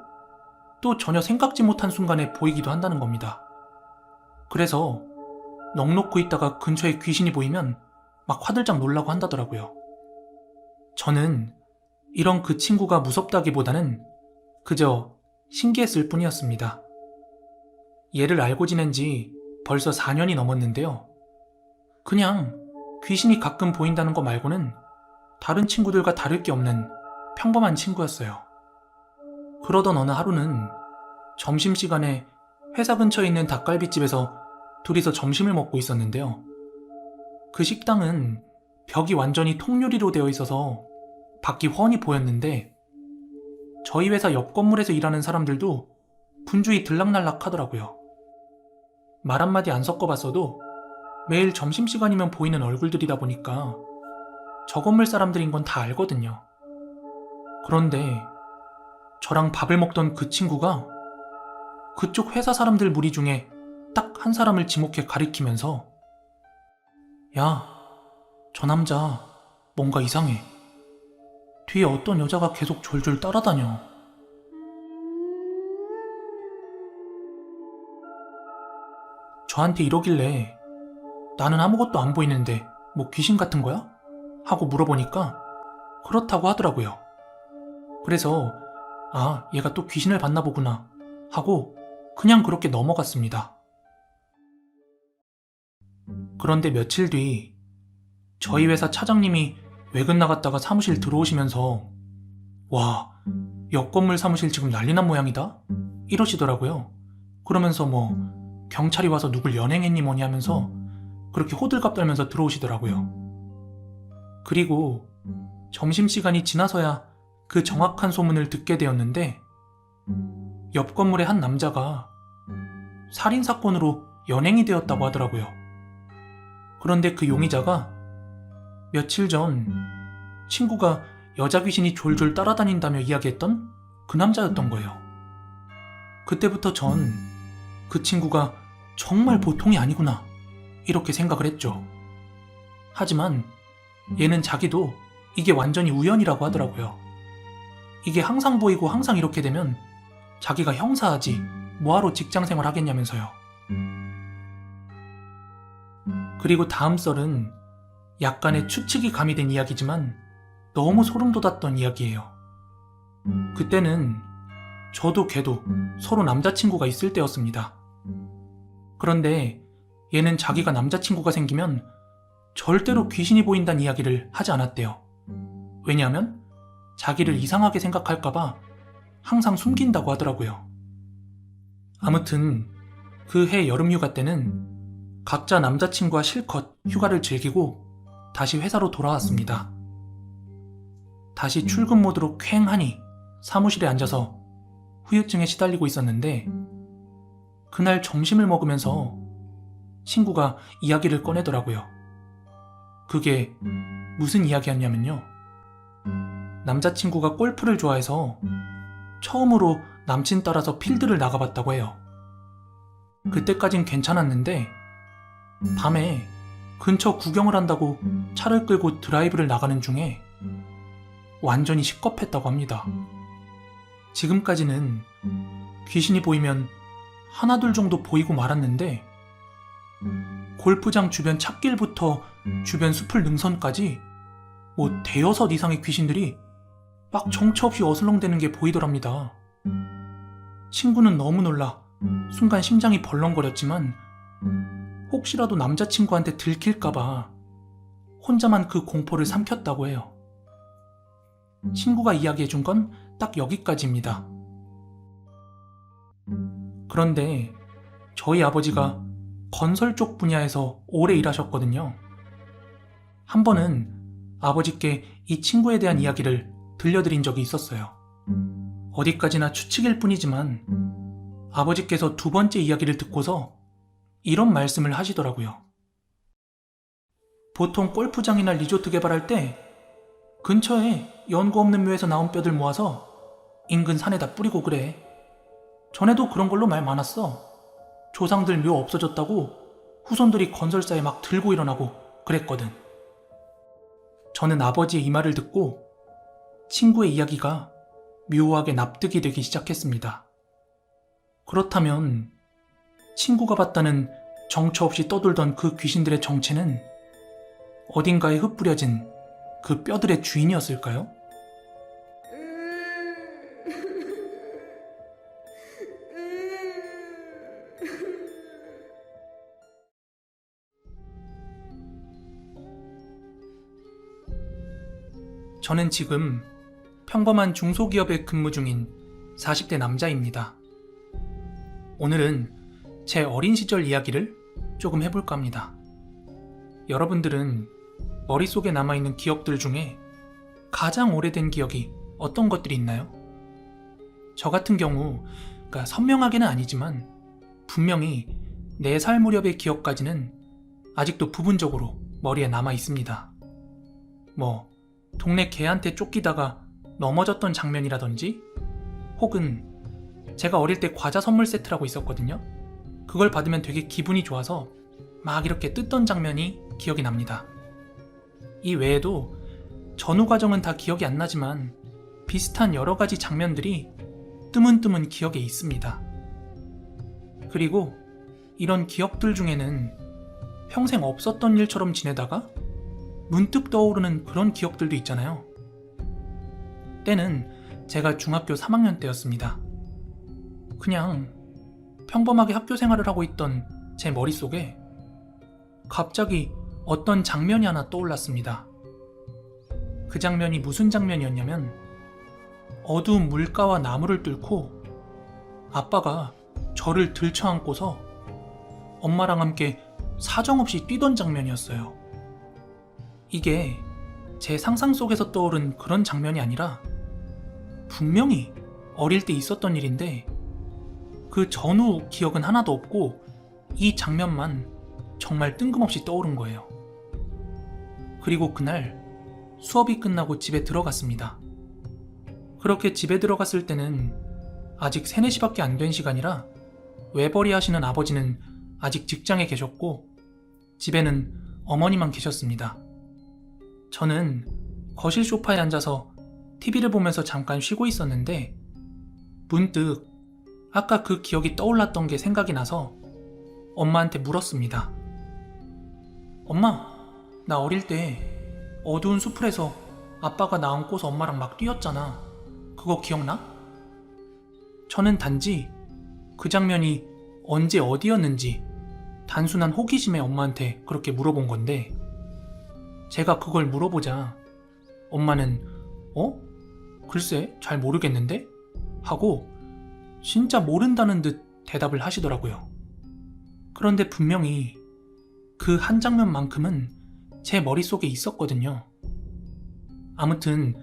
또 전혀 생각지 못한 순간에 보이기도 한다는 겁니다. 그래서 넋 놓고 있다가 근처에 귀신이 보이면 막 화들짝 놀라고 한다더라고요. 저는 이런 그 친구가 무섭다기보다는 그저 신기했을 뿐이었습니다. 얘를 알고 지낸 지 벌써 4년이 넘었는데요. 그냥 귀신이 가끔 보인다는 거 말고는 다른 친구들과 다를 게 없는 평범한 친구였어요. 그러던 어느 하루는 점심시간에 회사 근처에 있는 닭갈비집에서 둘이서 점심을 먹고 있었는데요. 그 식당은 벽이 완전히 통유리로 되어 있어서 밖이 훤히 보였는데 저희 회사 옆 건물에서 일하는 사람들도 분주히 들락날락 하더라고요. 말 한마디 안 섞어봤어도 매일 점심시간이면 보이는 얼굴들이다 보니까 저 건물 사람들인 건 다 알거든요. 그런데 저랑 밥을 먹던 그 친구가 그쪽 회사 사람들 무리 중에 딱 한 사람을 지목해 가리키면서 야, 저 남자 뭔가 이상해. 뒤에 어떤 여자가 계속 졸졸 따라다녀. 저한테 이러길래 나는 아무것도 안 보이는데 뭐 귀신 같은 거야? 하고 물어보니까 그렇다고 하더라고요. 그래서 아, 얘가 또 귀신을 봤나 보구나 하고 그냥 그렇게 넘어갔습니다. 그런데 며칠 뒤 저희 회사 차장님이 외근 나갔다가 사무실 들어오시면서 와, 옆 건물 사무실 지금 난리난 모양이다? 이러시더라고요. 그러면서 뭐 경찰이 와서 누굴 연행했니 뭐니 하면서 그렇게 호들갑 떨면서 들어오시더라고요. 그리고 점심시간이 지나서야 그 정확한 소문을 듣게 되었는데 옆 건물의 한 남자가 살인사건으로 연행이 되었다고 하더라고요. 그런데 그 용의자가 며칠 전 친구가 여자 귀신이 졸졸 따라다닌다며 이야기했던 그 남자였던 거예요. 그때부터 전 그 친구가 정말 보통이 아니구나 이렇게 생각을 했죠. 하지만 얘는 자기도 이게 완전히 우연이라고 하더라고요. 이게 항상 보이고 항상 이렇게 되면 자기가 형사하지 뭐하러 직장생활 하겠냐면서요. 그리고 다음 썰은 약간의 추측이 가미된 이야기지만 너무 소름 돋았던 이야기예요. 그때는 저도 걔도 서로 남자친구가 있을 때였습니다. 그런데 얘는 자기가 남자친구가 생기면 절대로 귀신이 보인다는 이야기를 하지 않았대요. 왜냐하면 자기를 이상하게 생각할까봐 항상 숨긴다고 하더라고요. 아무튼 그 해 여름휴가 때는 각자 남자친구와 실컷 휴가를 즐기고 다시 회사로 돌아왔습니다. 다시 출근 모드로 쾌행하니 사무실에 앉아서 후유증에 시달리고 있었는데 그날 점심을 먹으면서 친구가 이야기를 꺼내더라고요. 그게 무슨 이야기였냐면요. 남자친구가 골프를 좋아해서 처음으로 남친 따라서 필드를 나가봤다고 해요. 그때까진 괜찮았는데 밤에 근처 구경을 한다고 차를 끌고 드라이브를 나가는 중에 완전히 식겁했다고 합니다. 지금까지는 귀신이 보이면 하나둘 정도 보이고 말았는데 골프장 주변 찻길부터 주변 숲을 능선까지 뭐 대여섯 이상의 귀신들이 막 정처 없이 어슬렁대는 게 보이더랍니다. 친구는 너무 놀라 순간 심장이 벌렁거렸지만 혹시라도 남자친구한테 들킬까봐 혼자만 그 공포를 삼켰다고 해요. 친구가 이야기해준 건 딱 여기까지입니다. 그런데 저희 아버지가 건설 쪽 분야에서 오래 일하셨거든요. 한 번은 아버지께 이 친구에 대한 이야기를 들려드린 적이 있었어요. 어디까지나 추측일 뿐이지만 아버지께서 두 번째 이야기를 듣고서 이런 말씀을 하시더라고요. 보통 골프장이나 리조트 개발할 때 근처에 연고 없는 묘에서 나온 뼈들 모아서 인근 산에다 뿌리고 그래. 전에도 그런 걸로 말 많았어. 조상들 묘 없어졌다고 후손들이 건설사에 막 들고 일어나고 그랬거든. 저는 아버지의 이 말을 듣고 친구의 이야기가 묘하게 납득이 되기 시작했습니다. 그렇다면 친구가 봤다는 정처 없이 떠돌던 그 귀신들의 정체는 어딘가에 흩뿌려진 그 뼈들의 주인이었을까요? 저는 지금 평범한 중소기업에 근무 중인 40대 남자입니다. 오늘은 제 어린 시절 이야기를 조금 해볼까 합니다. 여러분들은 머릿속에 남아있는 기억들 중에 가장 오래된 기억이 어떤 것들이 있나요? 저 같은 경우, 그러니까 선명하게는 아니지만 분명히 4살 무렵의 기억까지는 아직도 부분적으로 머리에 남아 있습니다. 동네 개한테 쫓기다가 넘어졌던 장면이라든지 혹은 제가 어릴 때 과자 선물 세트라고 있었거든요. 그걸 받으면 되게 기분이 좋아서 막 이렇게 뜯던 장면이 기억이 납니다. 이 외에도 전후 과정은 다 기억이 안 나지만 비슷한 여러 가지 장면들이 뜨문뜨문 기억에 있습니다. 그리고 이런 기억들 중에는 평생 없었던 일처럼 지내다가 문득 떠오르는 그런 기억들도 있잖아요. 때는 제가 중학교 3학년 때였습니다. 그냥 평범하게 학교 생활을 하고 있던 제 머릿속에 갑자기 어떤 장면이 하나 떠올랐습니다. 그 장면이 무슨 장면이었냐면 어두운 물가와 나무를 뚫고 아빠가 저를 들쳐안고서 엄마랑 함께 사정없이 뛰던 장면이었어요. 이게 제 상상 속에서 떠오른 그런 장면이 아니라 분명히 어릴 때 있었던 일인데 그 전후 기억은 하나도 없고 이 장면만 정말 뜬금없이 떠오른 거예요. 그리고 그날 수업이 끝나고 집에 들어갔습니다. 그렇게 집에 들어갔을 때는 아직 3, 4시밖에 안 된 시간이라 외벌이 하시는 아버지는 아직 직장에 계셨고 집에는 어머니만 계셨습니다. 저는 거실 소파에 앉아서 TV를 보면서 잠깐 쉬고 있었는데 문득 아까 그 기억이 떠올랐던 게 생각이 나서 엄마한테 물었습니다. 엄마, 나 어릴 때 어두운 숲풀에서 아빠가 나 안고서 엄마랑 막 뛰었잖아. 그거 기억나? 저는 단지 그 장면이 언제 어디였는지 단순한 호기심에 엄마한테 그렇게 물어본 건데 제가 그걸 물어보자 엄마는 글쎄 잘 모르겠는데? 하고 진짜 모른다는 듯 대답을 하시더라고요. 그런데 분명히 그 한 장면만큼은 제 머릿속에 있었거든요. 아무튼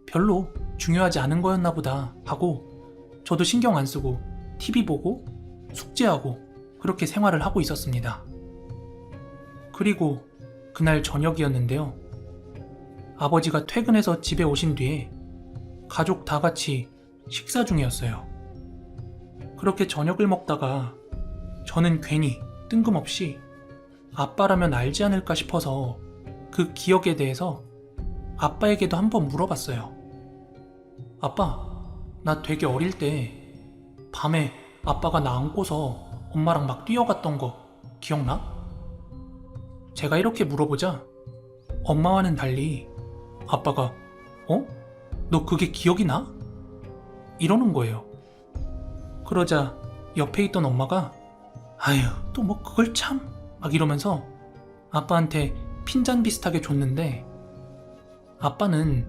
별로 중요하지 않은 거였나 보다 하고 저도 신경 안 쓰고 TV 보고 숙제하고 그렇게 생활을 하고 있었습니다. 그리고 그날 저녁이었는데요. 아버지가 퇴근해서 집에 오신 뒤에 가족 다 같이 식사 중이었어요. 그렇게 저녁을 먹다가 저는 괜히 뜬금없이 아빠라면 알지 않을까 싶어서 그 기억에 대해서 아빠에게도 한번 물어봤어요. 아빠, 나 되게 어릴 때 밤에 아빠가 나 안고서 엄마랑 막 뛰어갔던 거 기억나? 제가 이렇게 물어보자 엄마와는 달리 아빠가 너 그게 기억이 나? 이러는 거예요. 그러자 옆에 있던 엄마가 아휴 또 뭐 그걸 참 막 이러면서 아빠한테 핀잔 비슷하게 줬는데 아빠는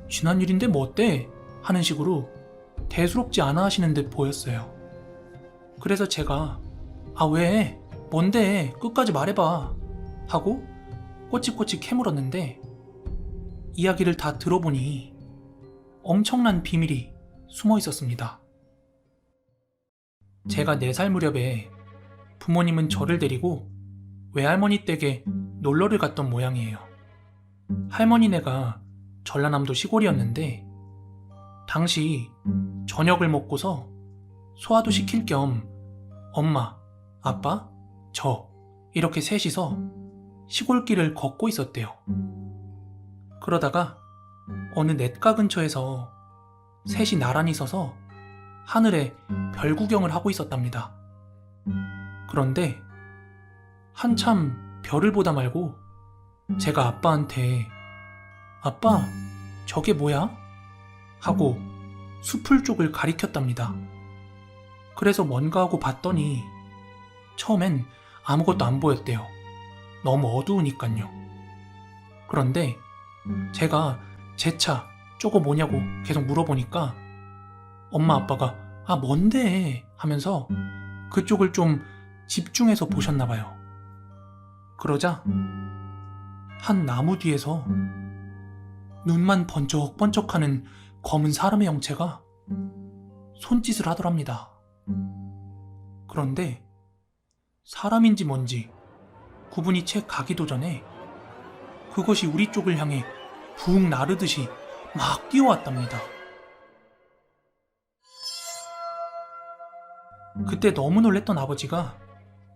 지난 일인데 뭐 어때? 하는 식으로 대수롭지 않아 하시는 듯 보였어요. 그래서 제가 왜? 뭔데? 끝까지 말해봐 하고 꼬치꼬치 캐물었는데 이야기를 다 들어보니 엄청난 비밀이 숨어 있었습니다. 제가 4살 무렵에 부모님은 저를 데리고 외할머니 댁에 놀러를 갔던 모양이에요. 할머니네가 전라남도 시골이었는데 당시 저녁을 먹고서 소화도 시킬 겸 엄마, 아빠, 저 이렇게 셋이서 시골길을 걷고 있었대요. 그러다가 어느 냇가 근처에서 셋이 나란히 서서 하늘에 별 구경을 하고 있었답니다. 그런데 한참 별을 보다 말고 제가 아빠한테 아빠, 저게 뭐야? 하고 숲을 쪽을 가리켰답니다. 그래서 뭔가 하고 봤더니 처음엔 아무것도 안 보였대요. 너무 어두우니깐요. 그런데 제가 제 차 저거 뭐냐고 계속 물어보니까 엄마 아빠가 뭔데? 하면서 그쪽을 좀 집중해서 보셨나봐요. 그러자 한 나무 뒤에서 눈만 번쩍번쩍하는 검은 사람의 형체가 손짓을 하더랍니다. 그런데 사람인지 뭔지 구분이 채 가기도 전에 그것이 우리 쪽을 향해 붕 나르듯이 막 뛰어왔답니다. 그때 너무 놀랬던 아버지가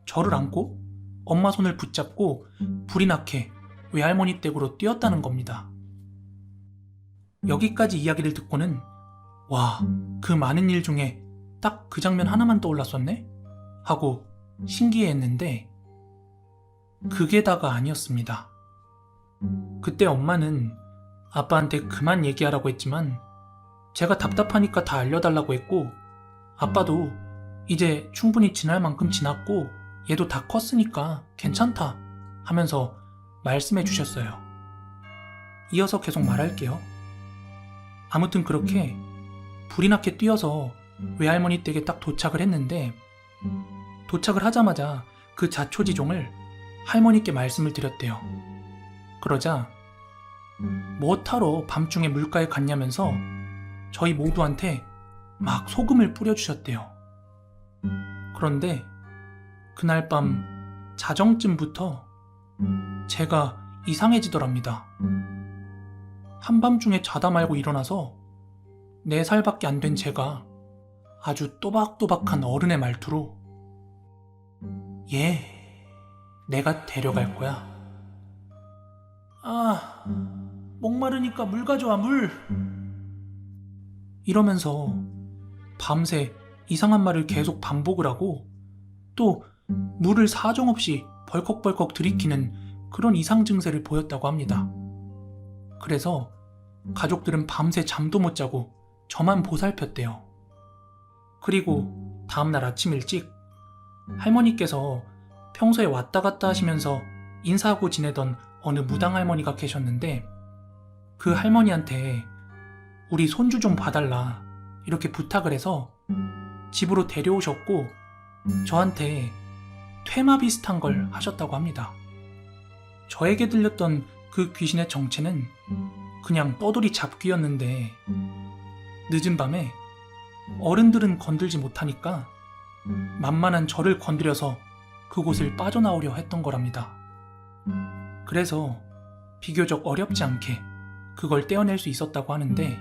저를 안고 엄마 손을 붙잡고 불이 나게 외할머니 댁으로 뛰었다는 겁니다. 여기까지 이야기를 듣고는 와, 그 많은 일 중에 딱 그 장면 하나만 떠올랐었네? 하고 신기해했는데 그게 다가 아니었습니다. 그때 엄마는 아빠한테 그만 얘기하라고 했지만 제가 답답하니까 다 알려달라고 했고 아빠도 이제 충분히 지날 만큼 지났고 얘도 다 컸으니까 괜찮다 하면서 말씀해 주셨어요. 이어서 계속 말할게요. 아무튼 그렇게 불이 나게 뛰어서 외할머니 댁에 딱 도착을 했는데 도착을 하자마자 그 자초지종을 할머니께 말씀을 드렸대요. 그러자 뭐 타러 밤중에 물가에 갔냐면서 저희 모두한테 막 소금을 뿌려주셨대요. 그런데 그날 밤 자정쯤부터 제가 이상해지더랍니다. 한밤중에 자다 말고 일어나서 4살밖에 안 된 제가 아주 또박또박한 어른의 말투로 얘 내가 데려갈 거야. 아, 목마르니까 물 가져와, 물. 이러면서 밤새 이상한 말을 계속 반복을 하고 또 물을 사정없이 벌컥벌컥 들이키는 그런 이상 증세를 보였다고 합니다. 그래서 가족들은 밤새 잠도 못 자고 저만 보살폈대요. 그리고 다음날 아침 일찍 할머니께서 평소에 왔다 갔다 하시면서 인사하고 지내던 어느 무당 할머니가 계셨는데 그 할머니한테 우리 손주 좀 봐달라 이렇게 부탁을 해서 집으로 데려오셨고 저한테 퇴마 비슷한 걸 하셨다고 합니다. 저에게 들렸던 그 귀신의 정체는 그냥 떠돌이 잡귀였는데 늦은 밤에 어른들은 건들지 못하니까 만만한 저를 건드려서 그곳을 빠져나오려 했던 거랍니다. 그래서 비교적 어렵지 않게 그걸 떼어낼 수 있었다고 하는데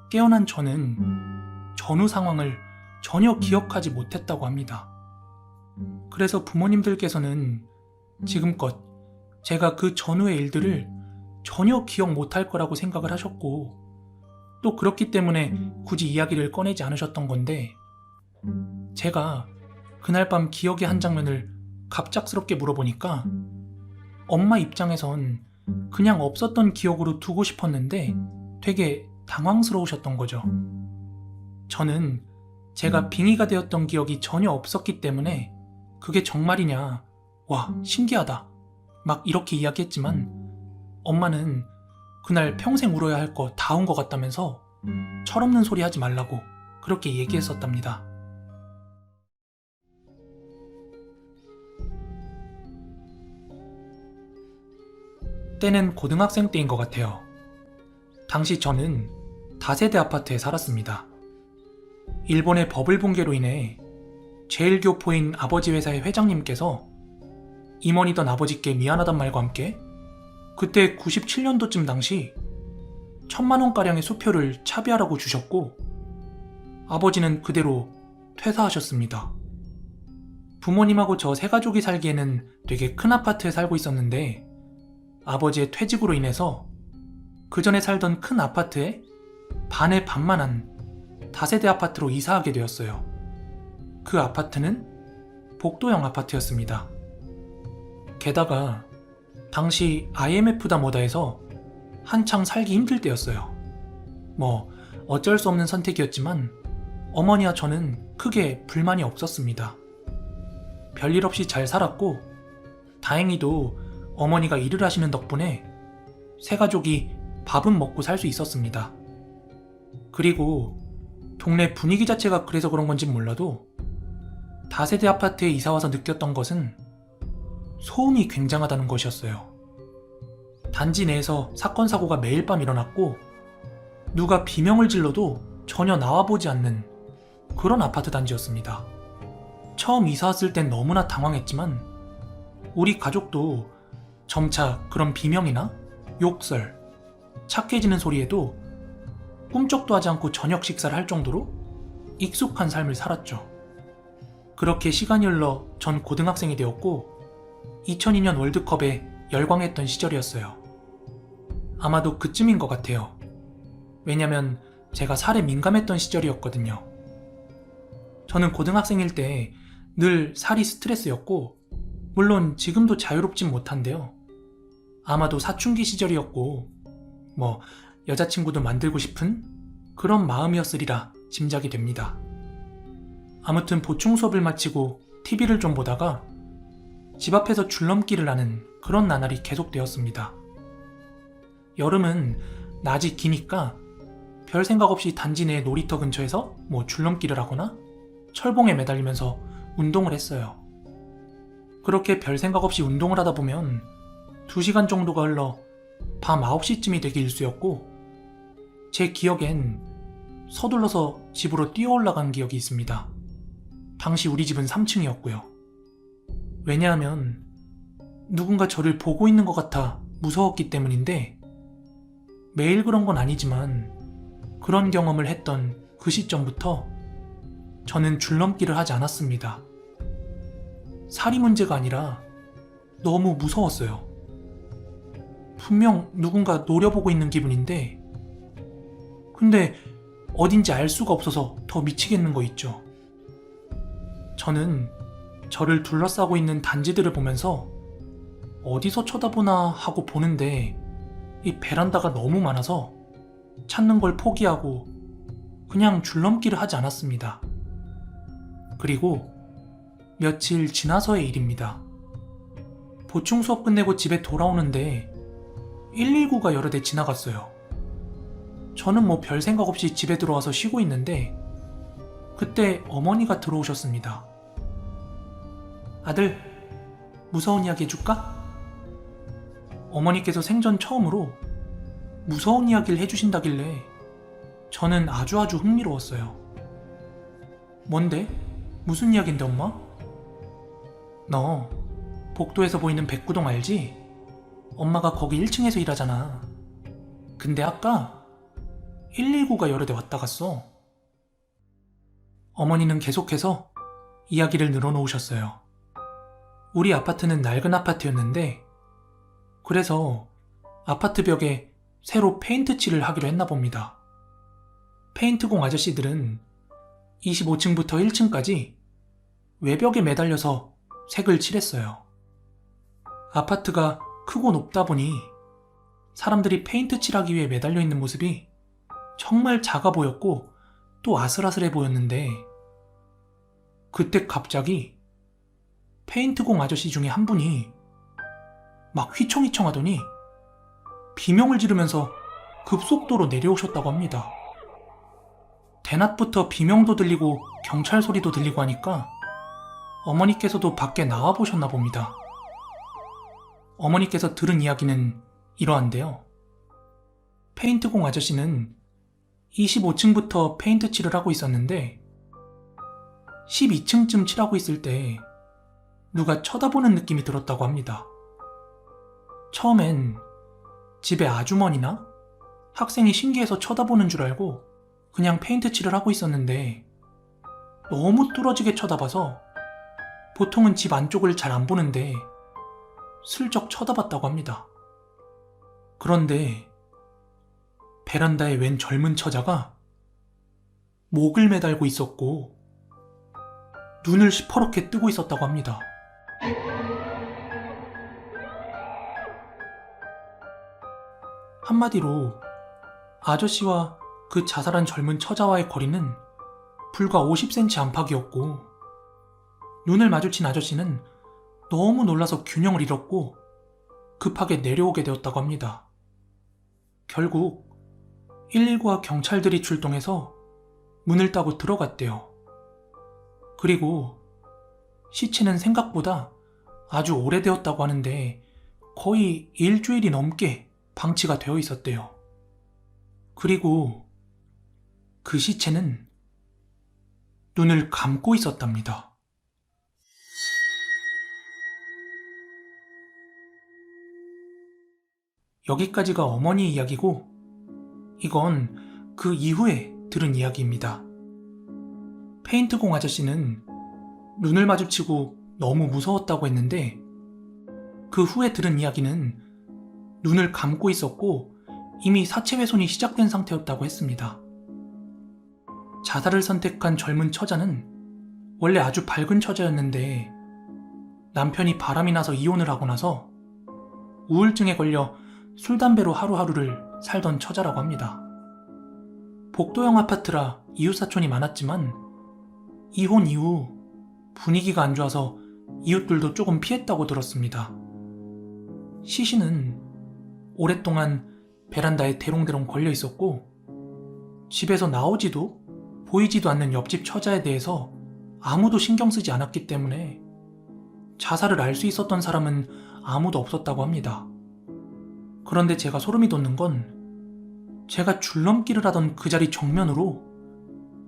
깨어난 저는 전후 상황을 전혀 기억하지 못했다고 합니다. 그래서 부모님들께서는 지금껏 제가 그 전후의 일들을 전혀 기억 못할 거라고 생각을 하셨고 또 그렇기 때문에 굳이 이야기를 꺼내지 않으셨던 건데 제가 그날 밤 기억의 한 장면을 갑작스럽게 물어보니까 엄마 입장에선 그냥 없었던 기억으로 두고 싶었는데 되게 당황스러우셨던 거죠. 저는 제가 빙의가 되었던 기억이 전혀 없었기 때문에 그게 정말이냐, 와, 신기하다, 막 이렇게 이야기했지만 엄마는 그날 평생 울어야 할 거 다 온 것 같다면서 철없는 소리 하지 말라고 그렇게 얘기했었답니다. 때는 고등학생 때인 것 같아요. 당시 저는 다세대 아파트에 살았습니다. 일본의 버블 붕괴로 인해 제일 교포인 아버지 회사의 회장님께서 임원이던 아버지께 미안하단 말과 함께 그때 97년도쯤 당시 1,000만원가량의 수표를 차비하라고 주셨고 아버지는 그대로 퇴사하셨습니다. 부모님하고 저 세 가족이 살기에는 되게 큰 아파트에 살고 있었는데 아버지의 퇴직으로 인해서 그 전에 살던 큰 아파트에 반의 반만한 다세대 아파트로 이사하게 되었어요. 그 아파트는 복도형 아파트였습니다. 게다가 당시 IMF다 뭐다 해서 한창 살기 힘들 때였어요. 뭐 어쩔 수 없는 선택이었지만 어머니와 저는 크게 불만이 없었습니다. 별일 없이 잘 살았고 다행히도 어머니가 일을 하시는 덕분에 세 가족이 밥은 먹고 살 수 있었습니다. 그리고 동네 분위기 자체가 그래서 그런 건지 몰라도 다세대 아파트에 이사와서 느꼈던 것은 소음이 굉장하다는 것이었어요. 단지 내에서 사건 사고가 매일 밤 일어났고 누가 비명을 질러도 전혀 나와보지 않는 그런 아파트 단지였습니다. 처음 이사 왔을 땐 너무나 당황했지만 우리 가족도 점차 그런 비명이나 욕설, 착해지는 소리에도 꿈쩍도 하지 않고 저녁 식사를 할 정도로 익숙한 삶을 살았죠. 그렇게 시간이 흘러 전 고등학생이 되었고 2002년 월드컵에 열광했던 시절이었어요. 아마도 그쯤인 것 같아요. 왜냐면 제가 살에 민감했던 시절이었거든요. 저는 고등학생일 때 늘 살이 스트레스였고 물론 지금도 자유롭진 못한데요. 아마도 사춘기 시절이었고 뭐 여자친구도 만들고 싶은 그런 마음이었으리라 짐작이 됩니다. 아무튼 보충 수업을 마치고 TV를 좀 보다가 집 앞에서 줄넘기를 하는 그런 나날이 계속되었습니다. 여름은 낮이 기니까 별 생각 없이 단지 내 놀이터 근처에서 뭐 줄넘기를 하거나 철봉에 매달리면서 운동을 했어요. 그렇게 별 생각 없이 운동을 하다 보면 2시간 정도가 흘러 밤 9시쯤이 되기 일쑤였고 제 기억엔 서둘러서 집으로 뛰어 올라간 기억이 있습니다. 당시 우리 집은 3층이었고요. 왜냐하면 누군가 저를 보고 있는 것 같아 무서웠기 때문인데 매일 그런 건 아니지만 그런 경험을 했던 그 시점부터 저는 줄넘기를 하지 않았습니다. 살이 문제가 아니라 너무 무서웠어요. 분명 누군가 노려보고 있는 기분인데, 근데 어딘지 알 수가 없어서 더 미치겠는 거 있죠. 저는 저를 둘러싸고 있는 단지들을 보면서 어디서 쳐다보나 하고 보는데 이 베란다가 너무 많아서 찾는 걸 포기하고 그냥 줄넘기를 하지 않았습니다. 그리고 며칠 지나서의 일입니다. 보충 수업 끝내고 집에 돌아오는데 119가 여러 대 지나갔어요. 저는 뭐 별 생각 없이 집에 들어와서 쉬고 있는데 그때 어머니가 들어오셨습니다. 아들, 무서운 이야기 해줄까? 어머니께서 생전 처음으로 무서운 이야기를 해주신다길래 저는 아주 흥미로웠어요. 뭔데? 무슨 이야기인데 엄마? 너 복도에서 보이는 백구동 알지? 엄마가 거기 1층에서 일하잖아. 근데 아까 119가 여러 대 왔다 갔어. 어머니는 계속해서 이야기를 늘어놓으셨어요. 우리 아파트는 낡은 아파트였는데 그래서 아파트 벽에 새로 페인트 칠을 하기로 했나 봅니다. 페인트공 아저씨들은 25층부터 1층까지 외벽에 매달려서 색을 칠했어요. 아파트가 크고 높다 보니 사람들이 페인트 칠하기 위해 매달려 있는 모습이 정말 작아 보였고 또 아슬아슬해 보였는데 그때 갑자기 페인트공 아저씨 중에 한 분이 막 휘청휘청 하더니 비명을 지르면서 급속도로 내려오셨다고 합니다. 대낮부터 비명도 들리고 경찰 소리도 들리고 하니까 어머니께서도 밖에 나와 보셨나 봅니다. 어머니께서 들은 이야기는 이러한데요. 페인트공 아저씨는 25층부터 페인트 칠을 하고 있었는데 12층쯤 칠하고 있을 때 누가 쳐다보는 느낌이 들었다고 합니다. 처음엔 집에 아주머니나 학생이 신기해서 쳐다보는 줄 알고 그냥 페인트 칠을 하고 있었는데 너무 뚫어지게 쳐다봐서 보통은 집 안쪽을 잘 안 보는데 슬쩍 쳐다봤다고 합니다. 그런데 베란다에 웬 젊은 처자가 목을 매달고 있었고 눈을 시퍼렇게 뜨고 있었다고 합니다. 한마디로 아저씨와 그 자살한 젊은 처자와의 거리는 불과 50cm 안팎이었고 눈을 마주친 아저씨는 너무 놀라서 균형을 잃었고 급하게 내려오게 되었다고 합니다. 결국 119와 경찰들이 출동해서 문을 따고 들어갔대요. 그리고 시체는 생각보다 아주 오래되었다고 하는데 거의 일주일이 넘게 방치가 되어 있었대요. 그리고 그 시체는 눈을 감고 있었답니다. 여기까지가 어머니 이야기고 이건 그 이후에 들은 이야기입니다. 페인트공 아저씨는 눈을 마주치고 너무 무서웠다고 했는데 그 후에 들은 이야기는 눈을 감고 있었고 이미 사체 훼손이 시작된 상태였다고 했습니다. 자살을 선택한 젊은 처자는 원래 아주 밝은 처자였는데 남편이 바람이 나서 이혼을 하고 나서 우울증에 걸려 술, 담배로 하루하루를 살던 처자라고 합니다. 복도형 아파트라 이웃사촌이 많았지만 이혼 이후 분위기가 안 좋아서 이웃들도 조금 피했다고 들었습니다. 시신은 오랫동안 베란다에 대롱대롱 걸려 있었고 집에서 나오지도 보이지도 않는 옆집 처자에 대해서 아무도 신경 쓰지 않았기 때문에 자살을 알 수 있었던 사람은 아무도 없었다고 합니다. 그런데 제가 소름이 돋는 건 제가 줄넘기를 하던 그 자리 정면으로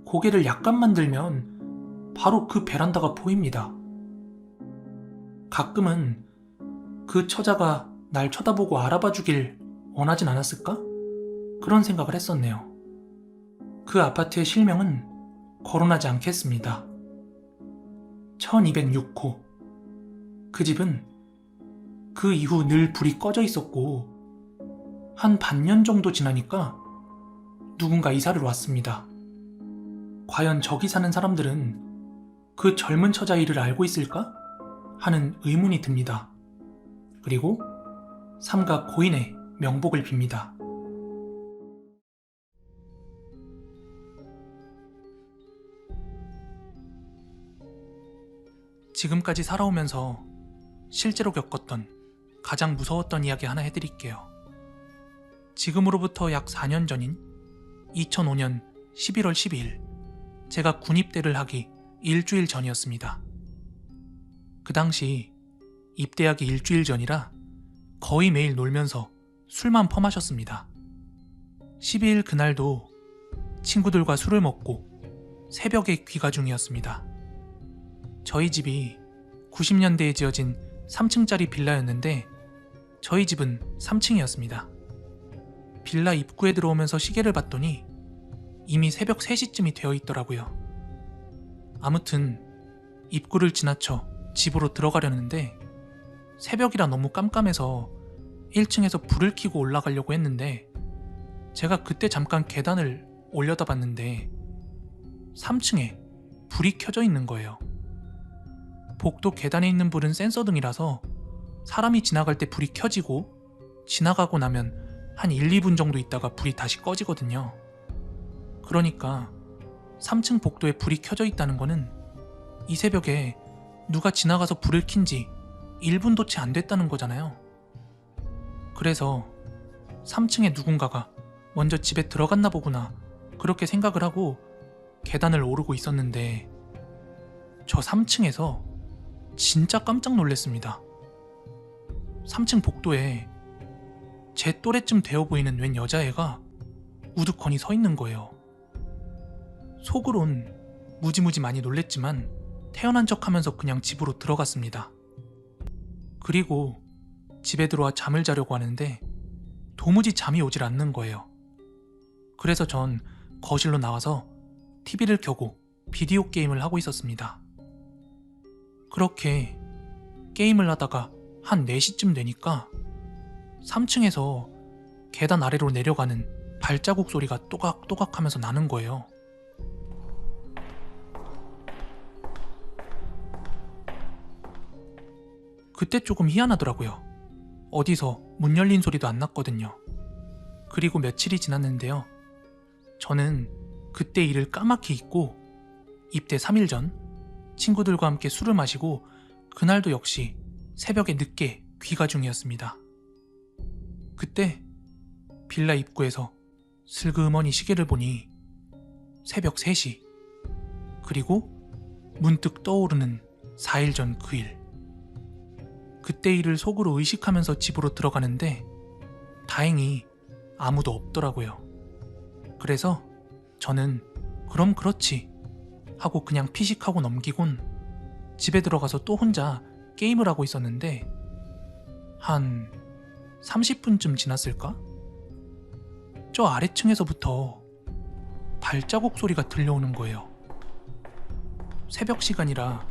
고개를 약간만 들면 바로 그 베란다가 보입니다. 가끔은 그 처자가 날 쳐다보고 알아봐 주길 원하진 않았을까? 그런 생각을 했었네요. 그 아파트의 실명은 거론하지 않겠습니다. 1206호. 그 집은 그 이후 늘 불이 꺼져 있었고 한 반년 정도 지나니까 누군가 이사를 왔습니다. 과연 저기 사는 사람들은 그 젊은 처자 일을 알고 있을까? 하는 의문이 듭니다. 그리고 삼가 고인의 명복을 빕니다. 지금까지 살아오면서 실제로 겪었던 가장 무서웠던 이야기 하나 해드릴게요. 지금으로부터 약 4년 전인 2005년 11월 12일, 제가 군입대를 하기 일주일 전이었습니다. 그 당시 입대하기 일주일 전이라 거의 매일 놀면서 술만 퍼마셨습니다. 12일 그날도 친구들과 술을 먹고 새벽에 귀가 중이었습니다. 저희 집이 90년대에 지어진 3층짜리 빌라였는데 저희 집은 3층이었습니다. 빌라 입구에 들어오면서 시계를 봤더니 이미 새벽 3시쯤이 되어 있더라고요. 아무튼 입구를 지나쳐 집으로 들어가려는데 새벽이라 너무 깜깜해서 1층에서 불을 켜고 올라가려고 했는데 제가 그때 잠깐 계단을 올려다 봤는데 3층에 불이 켜져 있는 거예요. 복도 계단에 있는 불은 센서등이라서 사람이 지나갈 때 불이 켜지고 지나가고 나면 한 1, 2분 정도 있다가 불이 다시 꺼지거든요. 그러니까 3층 복도에 불이 켜져 있다는 거는 이 새벽에 누가 지나가서 불을 킨 지 1분도 채 안 됐다는 거잖아요. 그래서 3층에 누군가가 먼저 집에 들어갔나 보구나 그렇게 생각을 하고 계단을 오르고 있었는데 저 3층에서 진짜 깜짝 놀랐습니다. 3층 복도에 제 또래쯤 되어 보이는 웬 여자애가 우두커니 서 있는 거예요. 속으론 무지무지 많이 놀랬지만 태어난 척하면서 그냥 집으로 들어갔습니다. 그리고 집에 들어와 잠을 자려고 하는데 도무지 잠이 오질 않는 거예요. 그래서 전 거실로 나와서 TV를 켜고 비디오 게임을 하고 있었습니다. 그렇게 게임을 하다가 한 4시쯤 되니까 3층에서 계단 아래로 내려가는 발자국 소리가 또각또각 하면서 나는 거예요. 그때 조금 희한하더라고요. 어디서 문 열린 소리도 안 났거든요. 그리고 며칠이 지났는데요. 저는 그때 일을 까맣게 잊고 입대 3일 전 친구들과 함께 술을 마시고 그날도 역시 새벽에 늦게 귀가 중이었습니다. 그때 빌라 입구에서 슬그머니 시계를 보니 새벽 3시, 그리고 문득 떠오르는 4일 전 그 일. 그때 일을 속으로 의식하면서 집으로 들어가는데 다행히 아무도 없더라고요. 그래서 저는 그럼 그렇지 하고 그냥 피식하고 넘기곤 집에 들어가서 또 혼자 게임을 하고 있었는데 한 30분쯤 지났을까? 저 아래층에서부터 발자국 소리가 들려오는 거예요. 새벽 시간이라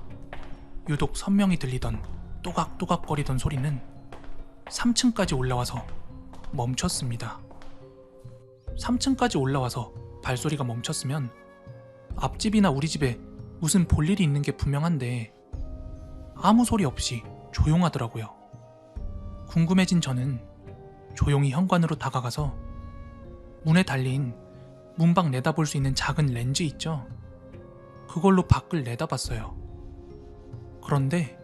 유독 선명히 들리던 또각또각거리던 소리는 3층까지 올라와서 멈췄습니다. 3층까지 올라와서 발소리가 멈췄으면 앞집이나 우리 집에 무슨 볼일이 있는 게 분명한데 아무 소리 없이 조용하더라고요. 궁금해진 저는 조용히 현관으로 다가가서 문에 달린 문밖 내다볼 수 있는 작은 렌즈 있죠? 그걸로 밖을 내다봤어요. 그런데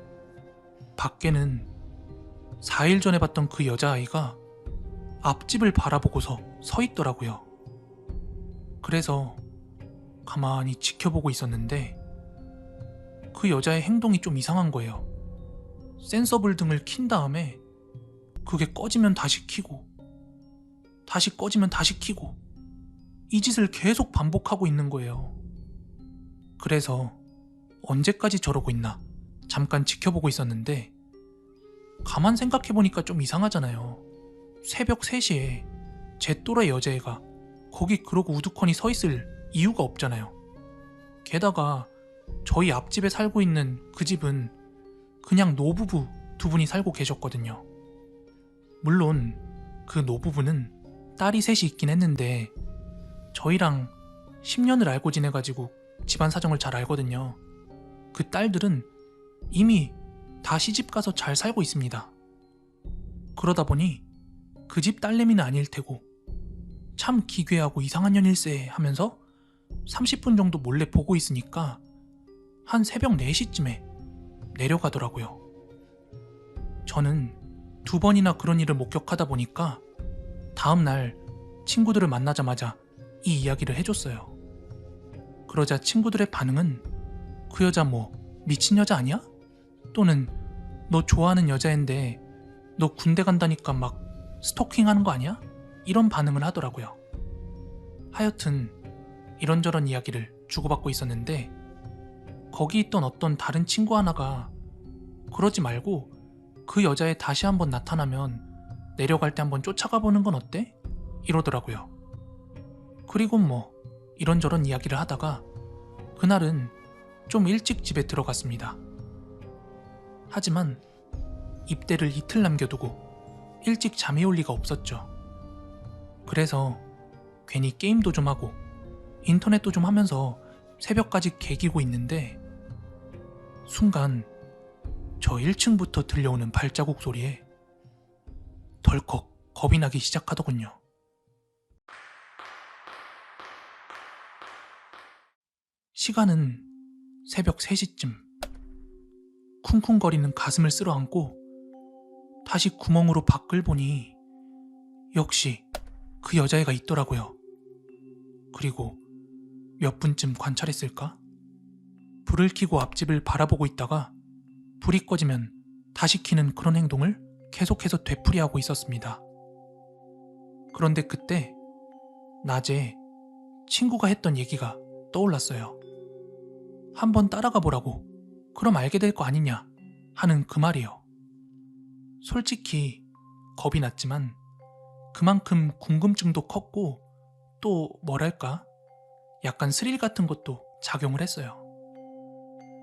밖에는 4일 전에 봤던 그 여자아이가 앞집을 바라보고서 서 있더라고요. 그래서 가만히 지켜보고 있었는데 그 여자의 행동이 좀 이상한 거예요. 센서불 등을 킨 다음에 그게 꺼지면 다시 켜고 다시 꺼지면 다시 켜고 이 짓을 계속 반복하고 있는 거예요. 그래서 언제까지 저러고 있나 잠깐 지켜보고 있었는데 가만 생각해보니까 좀 이상하잖아요. 새벽 3시에 제 또래 여자애가 거기 그러고 우두커니 서 있을 이유가 없잖아요. 게다가 저희 앞집에 살고 있는 그 집은 그냥 노부부 두 분이 살고 계셨거든요. 물론 그 노부부는 딸이 셋이 있긴 했는데 저희랑 10년을 알고 지내가지고 집안 사정을 잘 알거든요. 그 딸들은 이미 다 시집가서 잘 살고 있습니다. 그러다 보니 그 집 딸내미는 아닐 테고 참 기괴하고 이상한 년일세 하면서 30분 정도 몰래 보고 있으니까 한 새벽 4시쯤에 내려가더라고요. 저는 2번이나 그런 일을 목격하다 보니까 다음날 친구들을 만나자마자 이 이야기를 해줬어요. 그러자 친구들의 반응은 그 여자 뭐 미친 여자 아니야? 또는 너 좋아하는 여자인데 너 군대 간다니까 막 스토킹하는 거 아니야? 이런 반응을 하더라고요. 하여튼 이런저런 이야기를 주고받고 있었는데 거기 있던 어떤 다른 친구 하나가 그러지 말고 그 여자애 다시 한번 나타나면 내려갈 때 한번 쫓아가 보는 건 어때? 이러더라고요. 그리고 뭐 이런저런 이야기를 하다가 그날은 좀 일찍 집에 들어갔습니다. 하지만 입대를 이틀 남겨두고 일찍 잠이 올 리가 없었죠. 그래서 괜히 게임도 좀 하고 인터넷도 좀 하면서 새벽까지 개기고 있는데 순간 저 1층부터 들려오는 발자국 소리에 덜컥 겁이 나기 시작하더군요. 시간은 새벽 3시쯤. 쿵쿵거리는 가슴을 쓸어안고 다시 구멍으로 밖을 보니 역시 그 여자애가 있더라고요. 그리고 몇 분쯤 관찰했을까? 불을 켜고 앞집을 바라보고 있다가 불이 꺼지면 다시 켜는 그런 행동을 계속해서 되풀이하고 있었습니다. 그런데 그때 낮에 친구가 했던 얘기가 떠올랐어요. 한번 따라가 보라고, 그럼 알게 될 거 아니냐 하는 그 말이요. 솔직히 겁이 났지만 그만큼 궁금증도 컸고 또 뭐랄까 약간 스릴 같은 것도 작용을 했어요.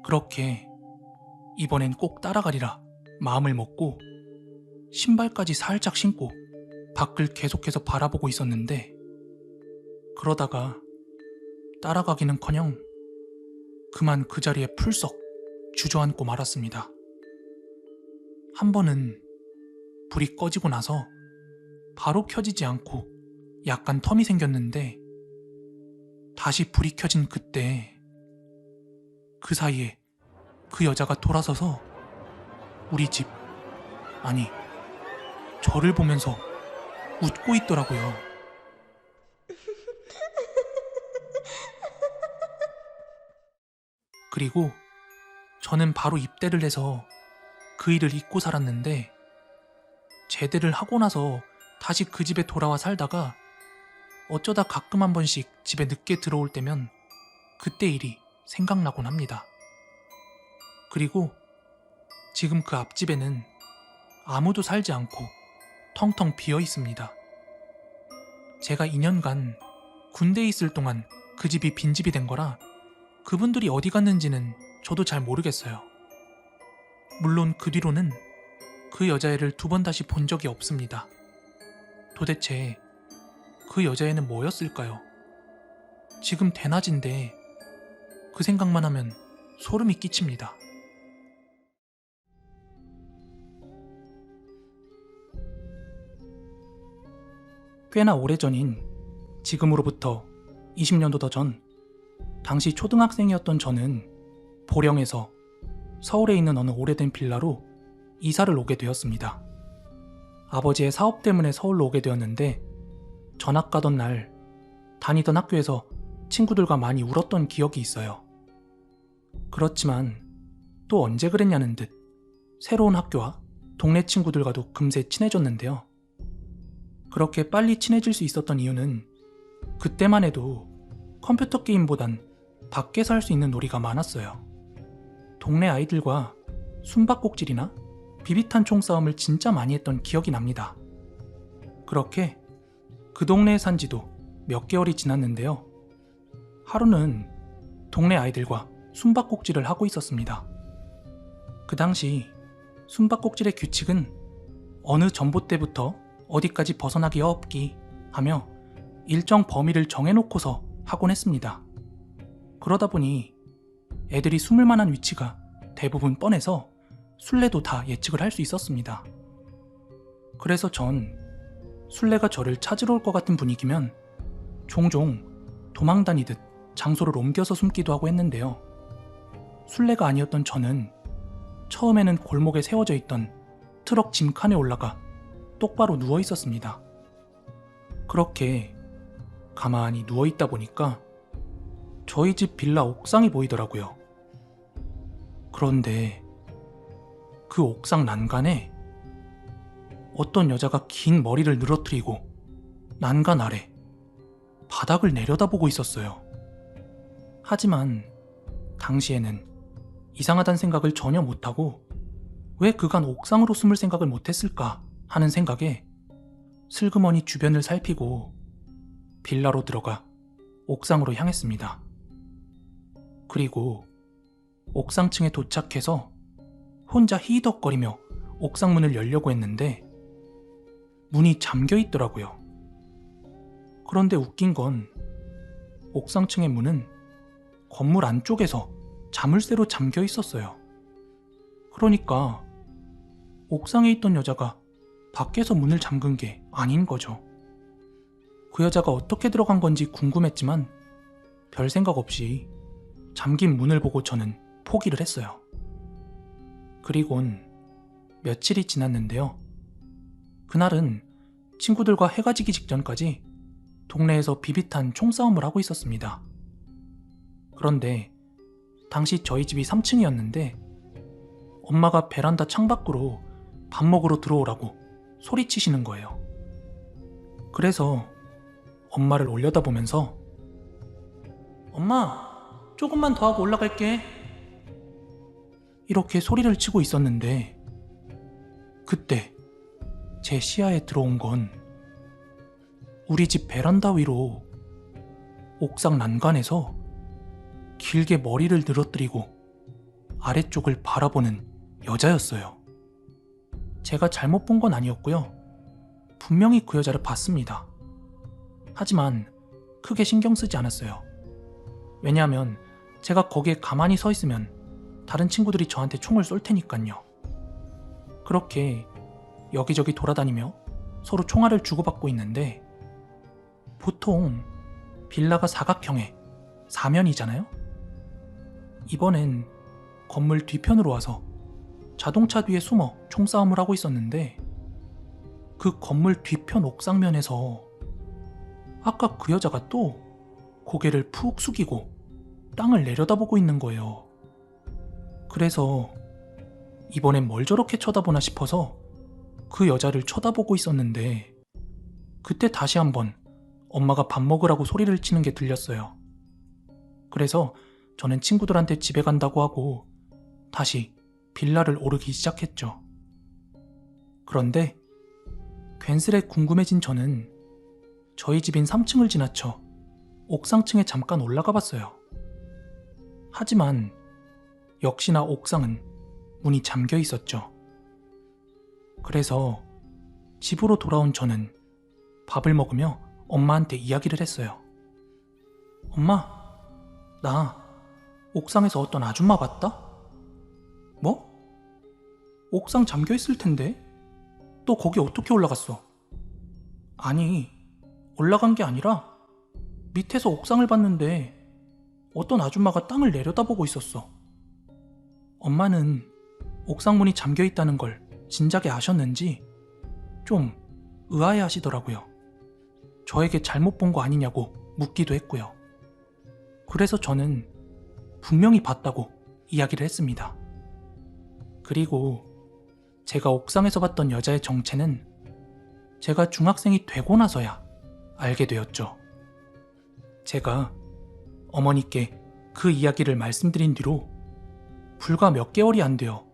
그렇게 이번엔 꼭 따라가리라 마음을 먹고 신발까지 살짝 신고 밖을 계속해서 바라보고 있었는데 그러다가 따라가기는커녕 그만 그 자리에 풀썩 주저앉고 말았습니다. 한 번은 불이 꺼지고 나서 바로 켜지지 않고 약간 텀이 생겼는데 다시 불이 켜진 그때 그 사이에 그 여자가 돌아서서 우리 집, 아니 저를 보면서 웃고 있더라고요. 그리고 저는 바로 입대를 해서 그 일을 잊고 살았는데 제대를 하고 나서 다시 그 집에 돌아와 살다가 어쩌다 가끔 한 번씩 집에 늦게 들어올 때면 그때 일이 생각나곤 합니다. 그리고 지금 그 앞집에는 아무도 살지 않고 텅텅 비어 있습니다. 제가 2년간 군대에 있을 동안 그 집이 빈집이 된 거라 그분들이 어디 갔는지는 저도 잘 모르겠어요. 물론 그 뒤로는 그 여자애를 2번 다시 본 적이 없습니다. 도대체 그 여자애는 뭐였을까요? 지금 대낮인데 그 생각만 하면 소름이 끼칩니다. 꽤나 오래전인 지금으로부터 20년도 더 전, 당시 초등학생이었던 저는 보령에서 서울에 있는 어느 오래된 빌라로 이사를 오게 되었습니다. 아버지의 사업 때문에 서울로 오게 되었는데 전학 가던 날 다니던 학교에서 친구들과 많이 울었던 기억이 있어요. 그렇지만 또 언제 그랬냐는 듯 새로운 학교와 동네 친구들과도 금세 친해졌는데요. 그렇게 빨리 친해질 수 있었던 이유는 그때만 해도 컴퓨터 게임보단 밖에서 할 수 있는 놀이가 많았어요. 동네 아이들과 숨바꼭질이나 비비탄 총싸움을 진짜 많이 했던 기억이 납니다. 그렇게 그 동네에 산 지도 몇 개월이 지났는데요. 하루는 동네 아이들과 숨바꼭질을 하고 있었습니다. 그 당시 숨바꼭질의 규칙은 어느 전봇대부터 어디까지 벗어나기 없기 하며 일정 범위를 정해놓고서 하곤 했습니다. 그러다 보니 애들이 숨을 만한 위치가 대부분 뻔해서 술래도 다 예측을 할 수 있었습니다. 그래서 전 술래가 저를 찾으러 올 것 같은 분위기면 종종 도망다니듯 장소를 옮겨서 숨기도 하고 했는데요. 술래가 아니었던 저는 처음에는 골목에 세워져 있던 트럭 짐칸에 올라가 똑바로 누워 있었습니다. 그렇게 가만히 누워 있다 보니까 저희 집 빌라 옥상이 보이더라고요. 그런데 그 옥상 난간에 어떤 여자가 긴 머리를 늘어뜨리고 난간 아래 바닥을 내려다보고 있었어요. 하지만 당시에는 이상하다는 생각을 전혀 못하고 왜 그간 옥상으로 숨을 생각을 못했을까 하는 생각에 슬그머니 주변을 살피고 빌라로 들어가 옥상으로 향했습니다. 그리고 옥상층에 도착해서 혼자 히덕거리며 옥상 문을 열려고 했는데 문이 잠겨 있더라고요. 그런데 웃긴 건 옥상층의 문은 건물 안쪽에서 자물쇠로 잠겨 있었어요. 그러니까 옥상에 있던 여자가 밖에서 문을 잠근 게 아닌 거죠. 그 여자가 어떻게 들어간 건지 궁금했지만 별 생각 없이 잠긴 문을 보고 저는 포기를 했어요. 그리곤 며칠이 지났는데요. 그날은 친구들과 해가 지기 직전까지 동네에서 비빗한 총싸움을 하고 있었습니다. 그런데 당시 저희 집이 3층이었는데 엄마가 베란다 창밖으로 밥 먹으러 들어오라고 소리치시는 거예요. 그래서 엄마를 올려다보면서 엄마, 조금만 더 하고 올라갈게. 이렇게 소리를 치고 있었는데 그때 제 시야에 들어온 건 우리 집 베란다 위로 옥상 난간에서 길게 머리를 늘어뜨리고 아래쪽을 바라보는 여자였어요. 제가 잘못 본 건 아니었고요. 분명히 그 여자를 봤습니다. 하지만 크게 신경 쓰지 않았어요. 왜냐하면 제가 거기에 가만히 서 있으면 다른 친구들이 저한테 총을 쏠 테니까요. 그렇게 여기저기 돌아다니며 서로 총알을 주고받고 있는데 보통 빌라가 사각형의 사면이잖아요? 이번엔 건물 뒤편으로 와서 자동차 뒤에 숨어 총싸움을 하고 있었는데 그 건물 뒤편 옥상면에서 아까 그 여자가 또 고개를 푹 숙이고 땅을 내려다보고 있는 거예요. 그래서 이번엔 뭘 저렇게 쳐다보나 싶어서 그 여자를 쳐다보고 있었는데 그때 다시 한번 엄마가 밥 먹으라고 소리를 치는 게 들렸어요. 그래서 저는 친구들한테 집에 간다고 하고 다시 빌라를 오르기 시작했죠. 그런데 괜스레 궁금해진 저는 저희 집인 3층을 지나쳐 옥상층에 잠깐 올라가 봤어요. 하지만 역시나 옥상은 문이 잠겨 있었죠. 그래서 집으로 돌아온 저는 밥을 먹으며 엄마한테 이야기를 했어요. 엄마, 나 옥상에서 어떤 아줌마 봤다? 뭐? 옥상 잠겨 있을 텐데? 너 거기 어떻게 올라갔어? 아니, 올라간 게 아니라 밑에서 옥상을 봤는데 어떤 아줌마가 땅을 내려다보고 있었어. 엄마는 옥상 문이 잠겨 있다는 걸 진작에 아셨는지 좀 의아해 하시더라고요. 저에게 잘못 본 거 아니냐고 묻기도 했고요. 그래서 저는 분명히 봤다고 이야기를 했습니다. 그리고 제가 옥상에서 봤던 여자의 정체는 제가 중학생이 되고 나서야 알게 되었죠. 제가 어머니께 그 이야기를 말씀드린 뒤로 불과 몇 개월이 안 되어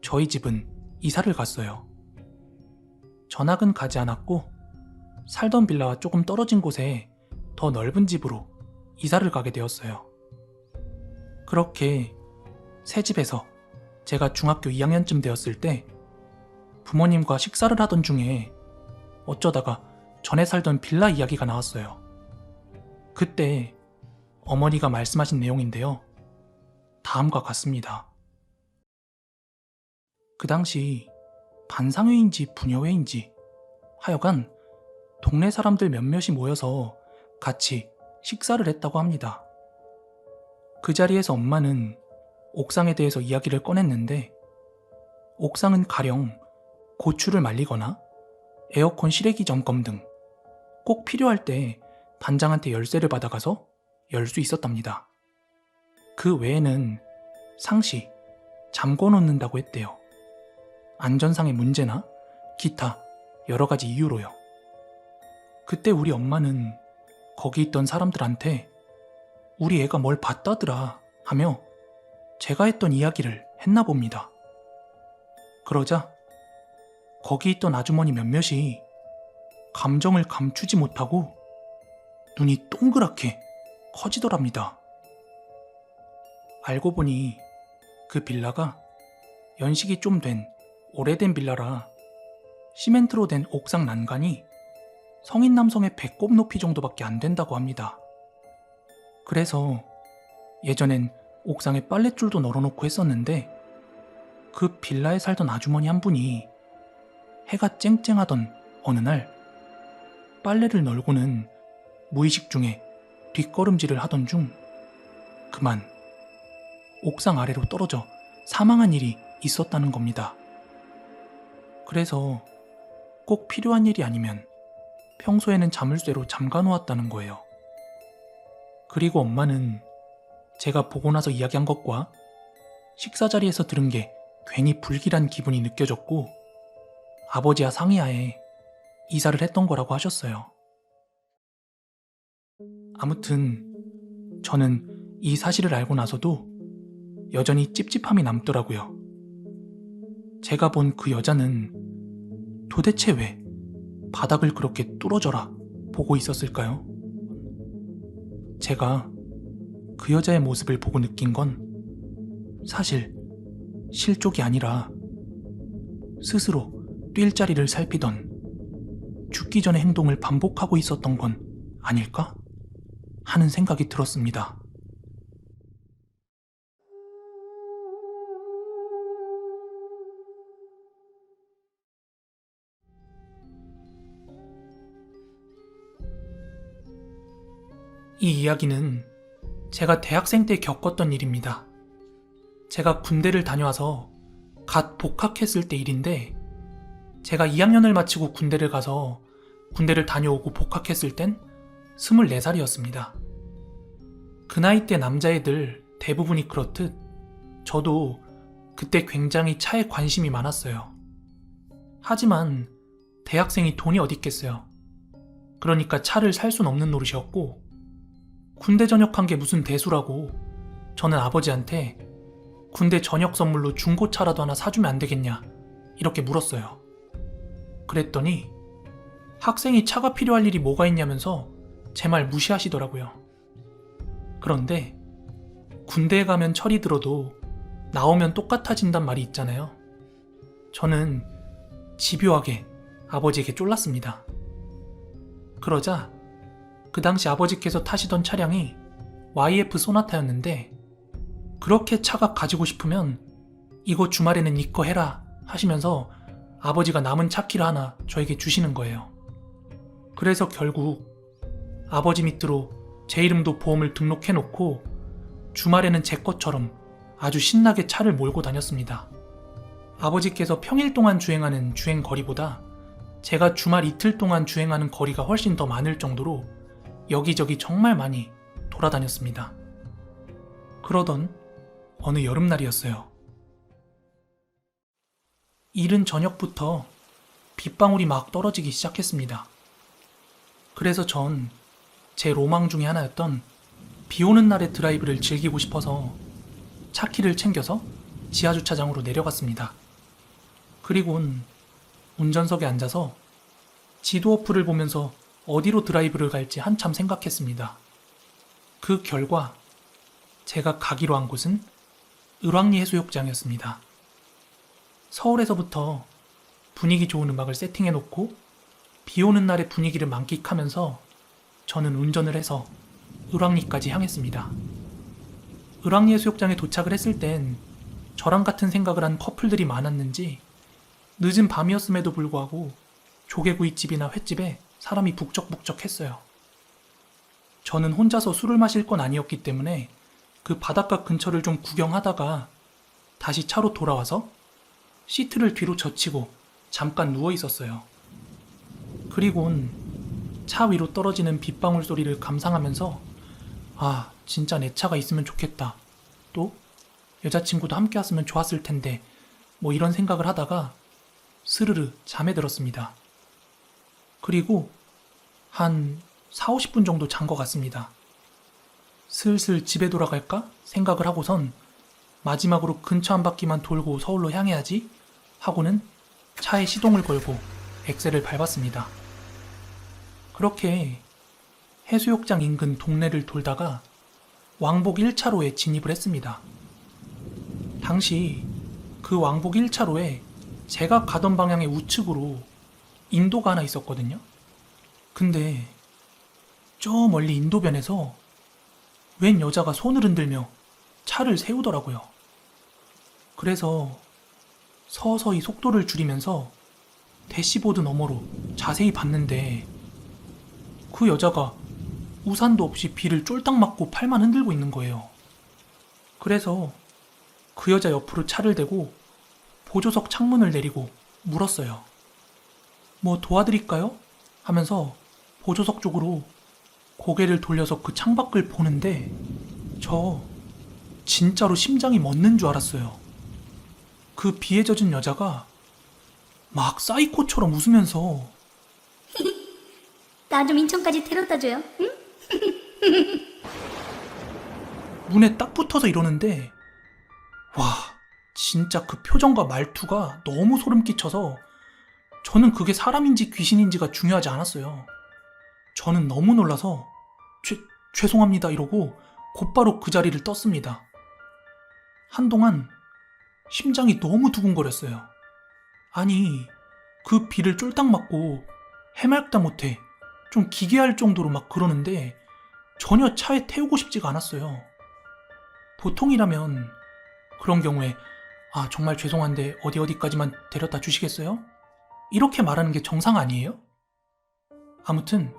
저희 집은 이사를 갔어요. 전학은 가지 않았고 살던 빌라와 조금 떨어진 곳에 더 넓은 집으로 이사를 가게 되었어요. 그렇게 새 집에서 제가 중학교 2학년쯤 되었을 때 부모님과 식사를 하던 중에 어쩌다가 전에 살던 빌라 이야기가 나왔어요. 그때 어머니가 말씀하신 내용인데요. 다음과 같습니다. 그 당시 반상회인지 부녀회인지 하여간 동네 사람들 몇몇이 모여서 같이 식사를 했다고 합니다. 그 자리에서 엄마는 옥상에 대해서 이야기를 꺼냈는데 옥상은 가령 고추를 말리거나 에어컨 실외기 점검 등 꼭 필요할 때 반장한테 열쇠를 받아가서 열 수 있었답니다. 그 외에는 상시 잠궈 놓는다고 했대요. 안전상의 문제나 기타 여러 가지 이유로요. 그때 우리 엄마는 거기 있던 사람들한테 우리 애가 뭘 봤다더라 하며 제가 했던 이야기를 했나 봅니다. 그러자 거기 있던 아주머니 몇몇이 감정을 감추지 못하고 눈이 동그랗게 커지더랍니다. 알고 보니 그 빌라가 연식이 좀 된 오래된 빌라라 시멘트로 된 옥상 난간이 성인 남성의 배꼽 높이 정도밖에 안 된다고 합니다. 그래서 예전엔 옥상에 빨랫줄도 널어놓고 했었는데 그 빌라에 살던 아주머니 한 분이 해가 쨍쨍하던 어느 날 빨래를 널고는 무의식 중에 뒷걸음질을 하던 중 그만 옥상 아래로 떨어져 사망한 일이 있었다는 겁니다. 그래서 꼭 필요한 일이 아니면 평소에는 자물쇠로 잠가 놓았다는 거예요. 그리고 엄마는 제가 보고 나서 이야기한 것과 식사 자리에서 들은 게 괜히 불길한 기분이 느껴졌고 아버지와 상의하에 이사를 했던 거라고 하셨어요. 아무튼 저는 이 사실을 알고 나서도 여전히 찝찝함이 남더라고요. 제가 본 그 여자는 도대체 왜 바닥을 그렇게 뚫어져라 보고 있었을까요? 제가 그 여자의 모습을 보고 느낀 건 사실 실족이 아니라 스스로 뛸 자리를 살피던 죽기 전의 행동을 반복하고 있었던 건 아닐까 하는 생각이 들었습니다. 이 이야기는 제가 대학생 때 겪었던 일입니다. 제가 군대를 다녀와서 갓 복학했을 때 일인데 제가 2학년을 마치고 군대를 가서 군대를 다녀오고 복학했을 땐 24살이었습니다. 그 나이 때 남자애들 대부분이 그렇듯 저도 그때 굉장히 차에 관심이 많았어요. 하지만 대학생이 돈이 어디 있겠어요. 그러니까 차를 살 순 없는 노릇이었고 군대 전역한 게 무슨 대수라고 저는 아버지한테 군대 전역 선물로 중고차라도 하나 사주면 안 되겠냐 이렇게 물었어요. 그랬더니 학생이 차가 필요할 일이 뭐가 있냐면서 제 말 무시하시더라고요. 그런데 군대에 가면 철이 들어도 나오면 똑같아진단 말이 있잖아요. 저는 집요하게 아버지에게 쫄랐습니다. 그러자 그 당시 아버지께서 타시던 차량이 YF 소나타였는데 그렇게 차가 가지고 싶으면 이거 주말에는 이거 해라 하시면서 아버지가 남은 차키를 하나 저에게 주시는 거예요. 그래서 결국 아버지 밑으로 제 이름도 보험을 등록해놓고 주말에는 제 것처럼 아주 신나게 차를 몰고 다녔습니다. 아버지께서 평일 동안 주행하는 주행 거리보다 제가 주말 이틀 동안 주행하는 거리가 훨씬 더 많을 정도로 여기저기 정말 많이 돌아다녔습니다. 그러던 어느 여름날이었어요. 이른 저녁부터 빗방울이 막 떨어지기 시작했습니다. 그래서 전 제 로망 중에 하나였던 비 오는 날의 드라이브를 즐기고 싶어서 차키를 챙겨서 지하주차장으로 내려갔습니다. 그리곤 운전석에 앉아서 지도 어플을 보면서 어디로 드라이브를 갈지 한참 생각했습니다. 그 결과 제가 가기로 한 곳은 을왕리 해수욕장이었습니다. 서울에서부터 분위기 좋은 음악을 세팅해놓고 비 오는 날의 분위기를 만끽하면서 저는 운전을 해서 을왕리까지 향했습니다. 을왕리 해수욕장에 도착을 했을 땐 저랑 같은 생각을 한 커플들이 많았는지 늦은 밤이었음에도 불구하고 조개구이집이나 횟집에 사람이 북적북적했어요. 저는 혼자서 술을 마실 건 아니었기 때문에 그 바닷가 근처를 좀 구경하다가 다시 차로 돌아와서 시트를 뒤로 젖히고 잠깐 누워 있었어요. 그리곤 차 위로 떨어지는 빗방울 소리를 감상하면서 아, 진짜 내 차가 있으면 좋겠다. 또 여자친구도 함께 왔으면 좋았을 텐데 뭐 이런 생각을 하다가 스르르 잠에 들었습니다. 그리고 한 40-50분 정도 잔 것 같습니다. 슬슬 집에 돌아갈까 생각을 하고선 마지막으로 근처 한 바퀴만 돌고 서울로 향해야지 하고는 차에 시동을 걸고 엑셀을 밟았습니다. 그렇게 해수욕장 인근 동네를 돌다가 왕복 1차로에 진입을 했습니다. 당시 그 왕복 1차로에 제가 가던 방향의 우측으로 인도가 하나 있었거든요. 근데 저 멀리 인도변에서 웬 여자가 손을 흔들며 차를 세우더라고요. 그래서 서서히 속도를 줄이면서 대시보드 너머로 자세히 봤는데 그 여자가 우산도 없이 비를 쫄딱 맞고 팔만 흔들고 있는 거예요. 그래서 그 여자 옆으로 차를 대고 보조석 창문을 내리고 물었어요. 뭐 도와드릴까요? 하면서 보조석 쪽으로 고개를 돌려서 그 창밖을 보는데 저 진짜로 심장이 멎는 줄 알았어요. 그 비에 젖은 여자가 막 사이코처럼 웃으면서 나 좀 인천까지 데려다 줘요. 응? 문에 딱 붙어서 이러는데 와, 진짜 그 표정과 말투가 너무 소름 끼쳐서 저는 그게 사람인지 귀신인지가 중요하지 않았어요. 저는 너무 놀라서 죄송합니다 이러고 곧바로 그 자리를 떴습니다. 한동안 심장이 너무 두근거렸어요. 아니, 그 비를 쫄딱 맞고 해맑다 못해 좀 기괴할 정도로 막 그러는데 전혀 차에 태우고 싶지가 않았어요. 보통이라면 그런 경우에 아, 정말 죄송한데 어디까지만 데려다 주시겠어요? 이렇게 말하는 게 정상 아니에요? 아무튼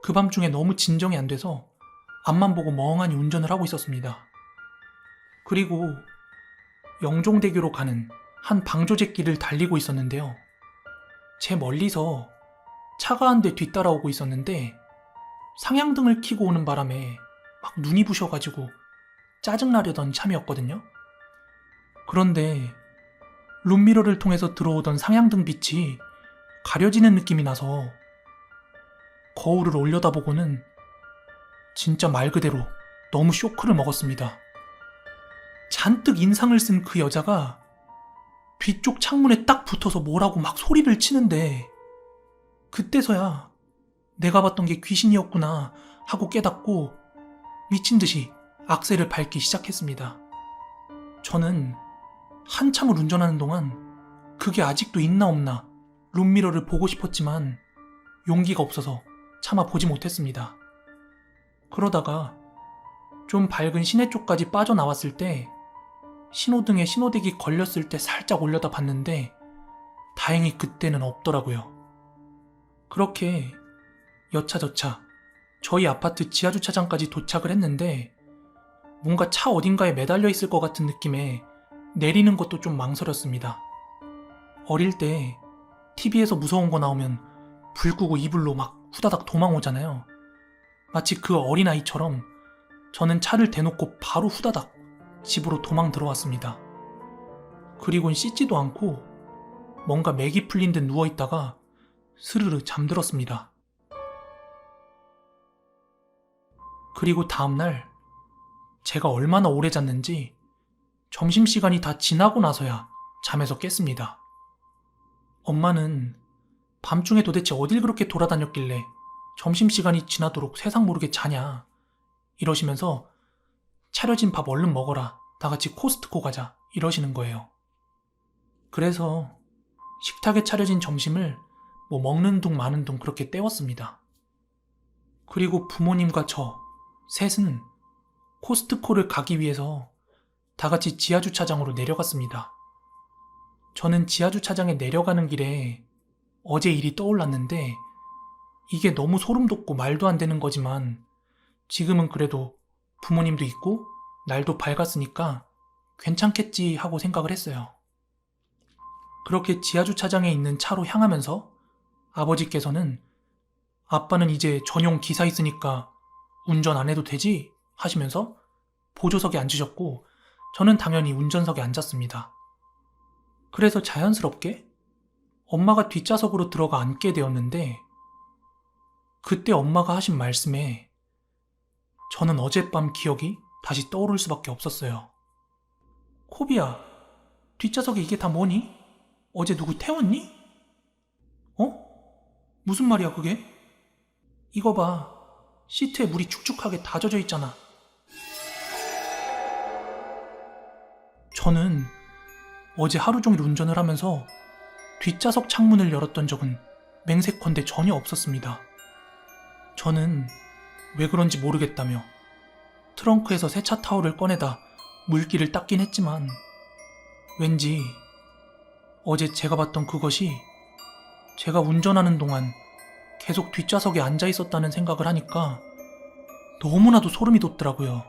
그 밤중에 너무 진정이 안 돼서 앞만 보고 멍하니 운전을 하고 있었습니다. 그리고 영종대교로 가는 한 방조제길을 달리고 있었는데요. 제 멀리서 차가 한 대 뒤따라오고 있었는데 상향등을 켜고 오는 바람에 막 눈이 부셔가지고 짜증나려던 참이었거든요. 그런데 룸미러를 통해서 들어오던 상향등 빛이 가려지는 느낌이 나서 거울을 올려다보고는 진짜 말 그대로 너무 쇼크를 먹었습니다. 잔뜩 인상을 쓴 그 여자가 뒤쪽 창문에 딱 붙어서 뭐라고 막 소리를 치는데 그때서야 내가 봤던 게 귀신이었구나 하고 깨닫고 미친 듯이 악셀을 밟기 시작했습니다. 저는 한참을 운전하는 동안 그게 아직도 있나 없나 룸미러를 보고 싶었지만 용기가 없어서 차마 보지 못했습니다. 그러다가 좀 밝은 시내 쪽까지 빠져나왔을 때 신호등에 신호대기 걸렸을 때 살짝 올려다 봤는데 다행히 그때는 없더라고요. 그렇게 여차저차 저희 아파트 지하주차장까지 도착을 했는데 뭔가 차 어딘가에 매달려 있을 것 같은 느낌에 내리는 것도 좀 망설였습니다. 어릴 때 TV에서 무서운 거 나오면 불 끄고 이불로 막 후다닥 도망오잖아요. 마치 그 어린아이처럼 저는 차를 대놓고 바로 후다닥 집으로 도망 들어왔습니다. 그리곤 씻지도 않고 뭔가 맥이 풀린 듯 누워있다가 스르르 잠들었습니다. 그리고 다음날 제가 얼마나 오래 잤는지 점심시간이 다 지나고 나서야 잠에서 깼습니다. 엄마는 밤중에 도대체 어딜 그렇게 돌아다녔길래 점심시간이 지나도록 세상 모르게 자냐 이러시면서 차려진 밥 얼른 먹어라, 다같이 코스트코 가자 이러시는 거예요. 그래서 식탁에 차려진 점심을 뭐 먹는 둥 마는 둥 그렇게 때웠습니다. 그리고 부모님과 저 셋은 코스트코를 가기 위해서 다 같이 지하주차장으로 내려갔습니다. 저는 지하주차장에 내려가는 길에 어제 일이 떠올랐는데 이게 너무 소름 돋고 말도 안 되는 거지만 지금은 그래도 부모님도 있고 날도 밝았으니까 괜찮겠지 하고 생각을 했어요. 그렇게 지하주차장에 있는 차로 향하면서 아버지께서는 아빠는 이제 전용 기사 있으니까 운전 안 해도 되지? 하시면서 보조석에 앉으셨고 저는 당연히 운전석에 앉았습니다. 그래서 자연스럽게 엄마가 뒷좌석으로 들어가 앉게 되었는데 그때 엄마가 하신 말씀에 저는 어젯밤 기억이 다시 떠오를 수밖에 없었어요. 코비야, 뒷좌석에 이게 다 뭐니? 어제 누구 태웠니? 어? 무슨 말이야 그게? 이거 봐. 시트에 물이 축축하게 다 젖어 있잖아. 저는 어제 하루 종일 운전을 하면서 뒷좌석 창문을 열었던 적은 맹세컨대 전혀 없었습니다. 저는 왜 그런지 모르겠다며 트렁크에서 세차 타올을 꺼내다 물기를 닦긴 했지만 왠지 어제 제가 봤던 그것이 제가 운전하는 동안 계속 뒷좌석에 앉아 있었다는 생각을 하니까 너무나도 소름이 돋더라고요.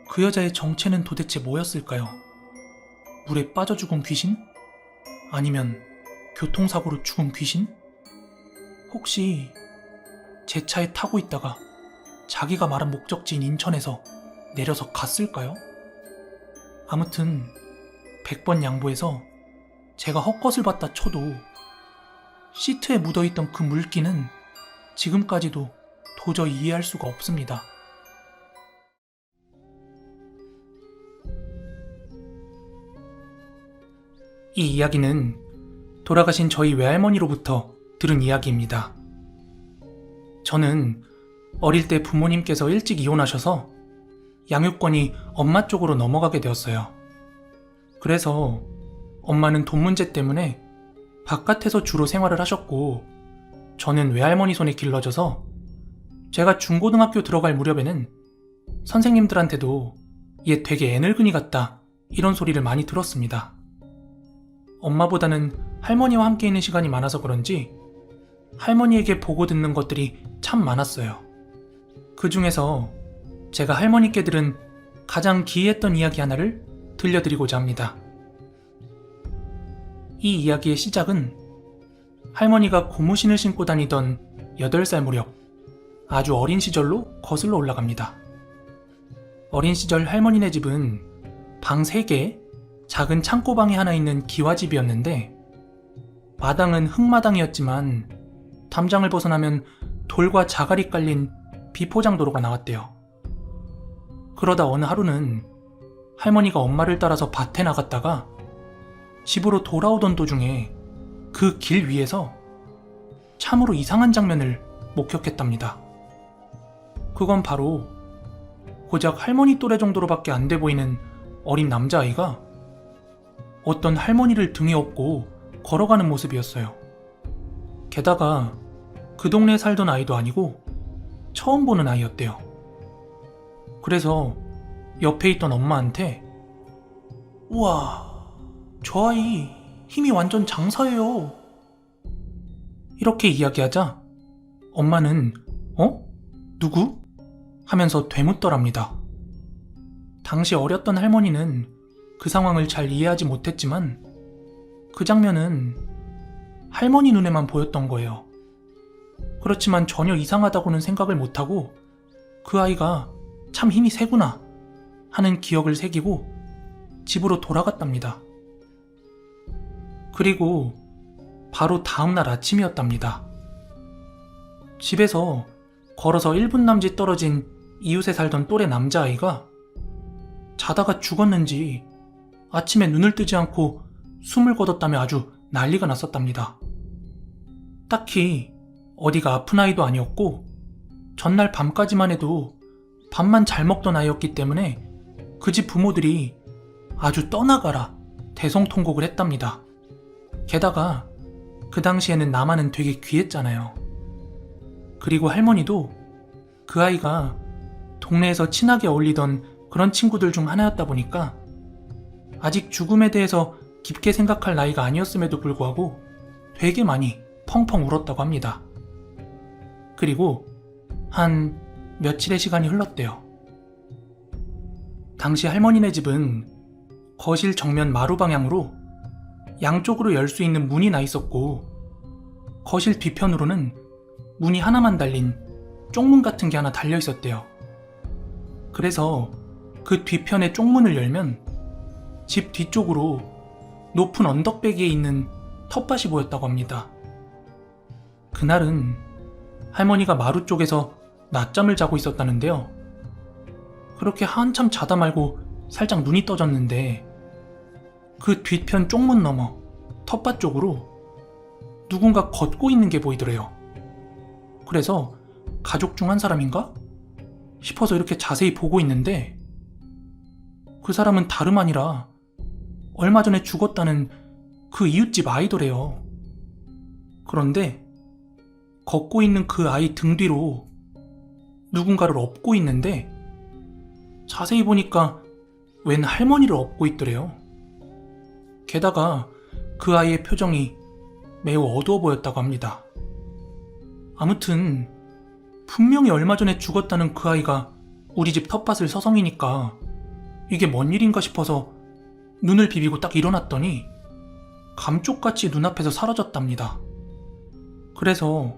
그 여자의 정체는 도대체 뭐였을까요? 물에 빠져 죽은 귀신? 아니면 교통사고로 죽은 귀신? 혹시 제 차에 타고 있다가 자기가 말한 목적지인 인천에서 내려서 갔을까요? 아무튼 100번 양보해서 제가 헛것을 봤다 쳐도 시트에 묻어있던 그 물기는 지금까지도 도저히 이해할 수가 없습니다. 이 이야기는 돌아가신 저희 외할머니로부터 들은 이야기입니다. 저는 어릴 때 부모님께서 일찍 이혼하셔서 양육권이 엄마 쪽으로 넘어가게 되었어요. 그래서 엄마는 돈 문제 때문에 바깥에서 주로 생활을 하셨고 저는 외할머니 손에 길러져서 제가 중고등학교 들어갈 무렵에는 선생님들한테도 얘 되게 애늙은이 같다 이런 소리를 많이 들었습니다. 엄마보다는 할머니와 함께 있는 시간이 많아서 그런지 할머니에게 보고 듣는 것들이 참 많았어요. 그 중에서 제가 할머니께 들은 가장 기이했던 이야기 하나를 들려드리고자 합니다. 이 이야기의 시작은 할머니가 고무신을 신고 다니던 8살 무렵 아주 어린 시절로 거슬러 올라갑니다. 어린 시절 할머니네 집은 방 3개, 작은 창고방이 하나 있는 기와집이었는데 마당은 흙마당이었지만 담장을 벗어나면 돌과 자갈이 깔린 비포장도로가 나왔대요. 그러다 어느 하루는 할머니가 엄마를 따라서 밭에 나갔다가 집으로 돌아오던 도중에 그 길 위에서 참으로 이상한 장면을 목격했답니다. 그건 바로 고작 할머니 또래 정도로밖에 안 돼 보이는 어린 남자아이가 어떤 할머니를 등에 업고 걸어가는 모습이었어요. 게다가 그 동네에 살던 아이도 아니고 처음 보는 아이였대요. 그래서 옆에 있던 엄마한테 우와, 저 아이 힘이 완전 장사예요. 이렇게 이야기하자 엄마는 누구? 하면서 되묻더랍니다. 당시 어렸던 할머니는 그 상황을 잘 이해하지 못했지만 그 장면은 할머니 눈에만 보였던 거예요. 그렇지만 전혀 이상하다고는 생각을 못하고 그 아이가 참 힘이 세구나 하는 기억을 새기고 집으로 돌아갔답니다. 그리고 바로 다음날 아침이었답니다. 집에서 걸어서 1분 남짓 떨어진 이웃에 살던 또래 남자아이가 자다가 죽었는지 아침에 눈을 뜨지 않고 숨을 거뒀다며 아주 난리가 났었답니다. 딱히 어디가 아픈 아이도 아니었고 전날 밤까지만 해도 밥만 잘 먹던 아이였기 때문에 그 집 부모들이 아주 떠나가라 대성통곡을 했답니다. 게다가 그 당시에는 나만은 되게 귀했잖아요. 그리고 할머니도 그 아이가 동네에서 친하게 어울리던 그런 친구들 중 하나였다 보니까 아직 죽음에 대해서 깊게 생각할 나이가 아니었음에도 불구하고 되게 많이 펑펑 울었다고 합니다. 그리고 한 며칠의 시간이 흘렀대요. 당시 할머니네 집은 거실 정면 마루 방향으로 양쪽으로 열 수 있는 문이 나 있었고, 거실 뒤편으로는 문이 하나만 달린 쪽문 같은 게 하나 달려 있었대요. 그래서 그 뒤편의 쪽문을 열면 집 뒤쪽으로 높은 언덕배기에 있는 텃밭이 보였다고 합니다. 그날은 할머니가 마루 쪽에서 낮잠을 자고 있었다는데요. 그렇게 한참 자다 말고 살짝 눈이 떠졌는데 그 뒤편 쪽문 너머 텃밭 쪽으로 누군가 걷고 있는 게 보이더래요. 그래서 가족 중 한 사람인가 싶어서 이렇게 자세히 보고 있는데 그 사람은 다름 아니라 얼마 전에 죽었다는 그 이웃집 아이더래요. 그런데 걷고 있는 그 아이 등 뒤로 누군가를 업고 있는데 자세히 보니까 웬 할머니를 업고 있더래요. 게다가 그 아이의 표정이 매우 어두워 보였다고 합니다. 아무튼 분명히 얼마 전에 죽었다는 그 아이가 우리 집 텃밭을 서성이니까 이게 뭔 일인가 싶어서 눈을 비비고 딱 일어났더니 감쪽같이 눈앞에서 사라졌답니다. 그래서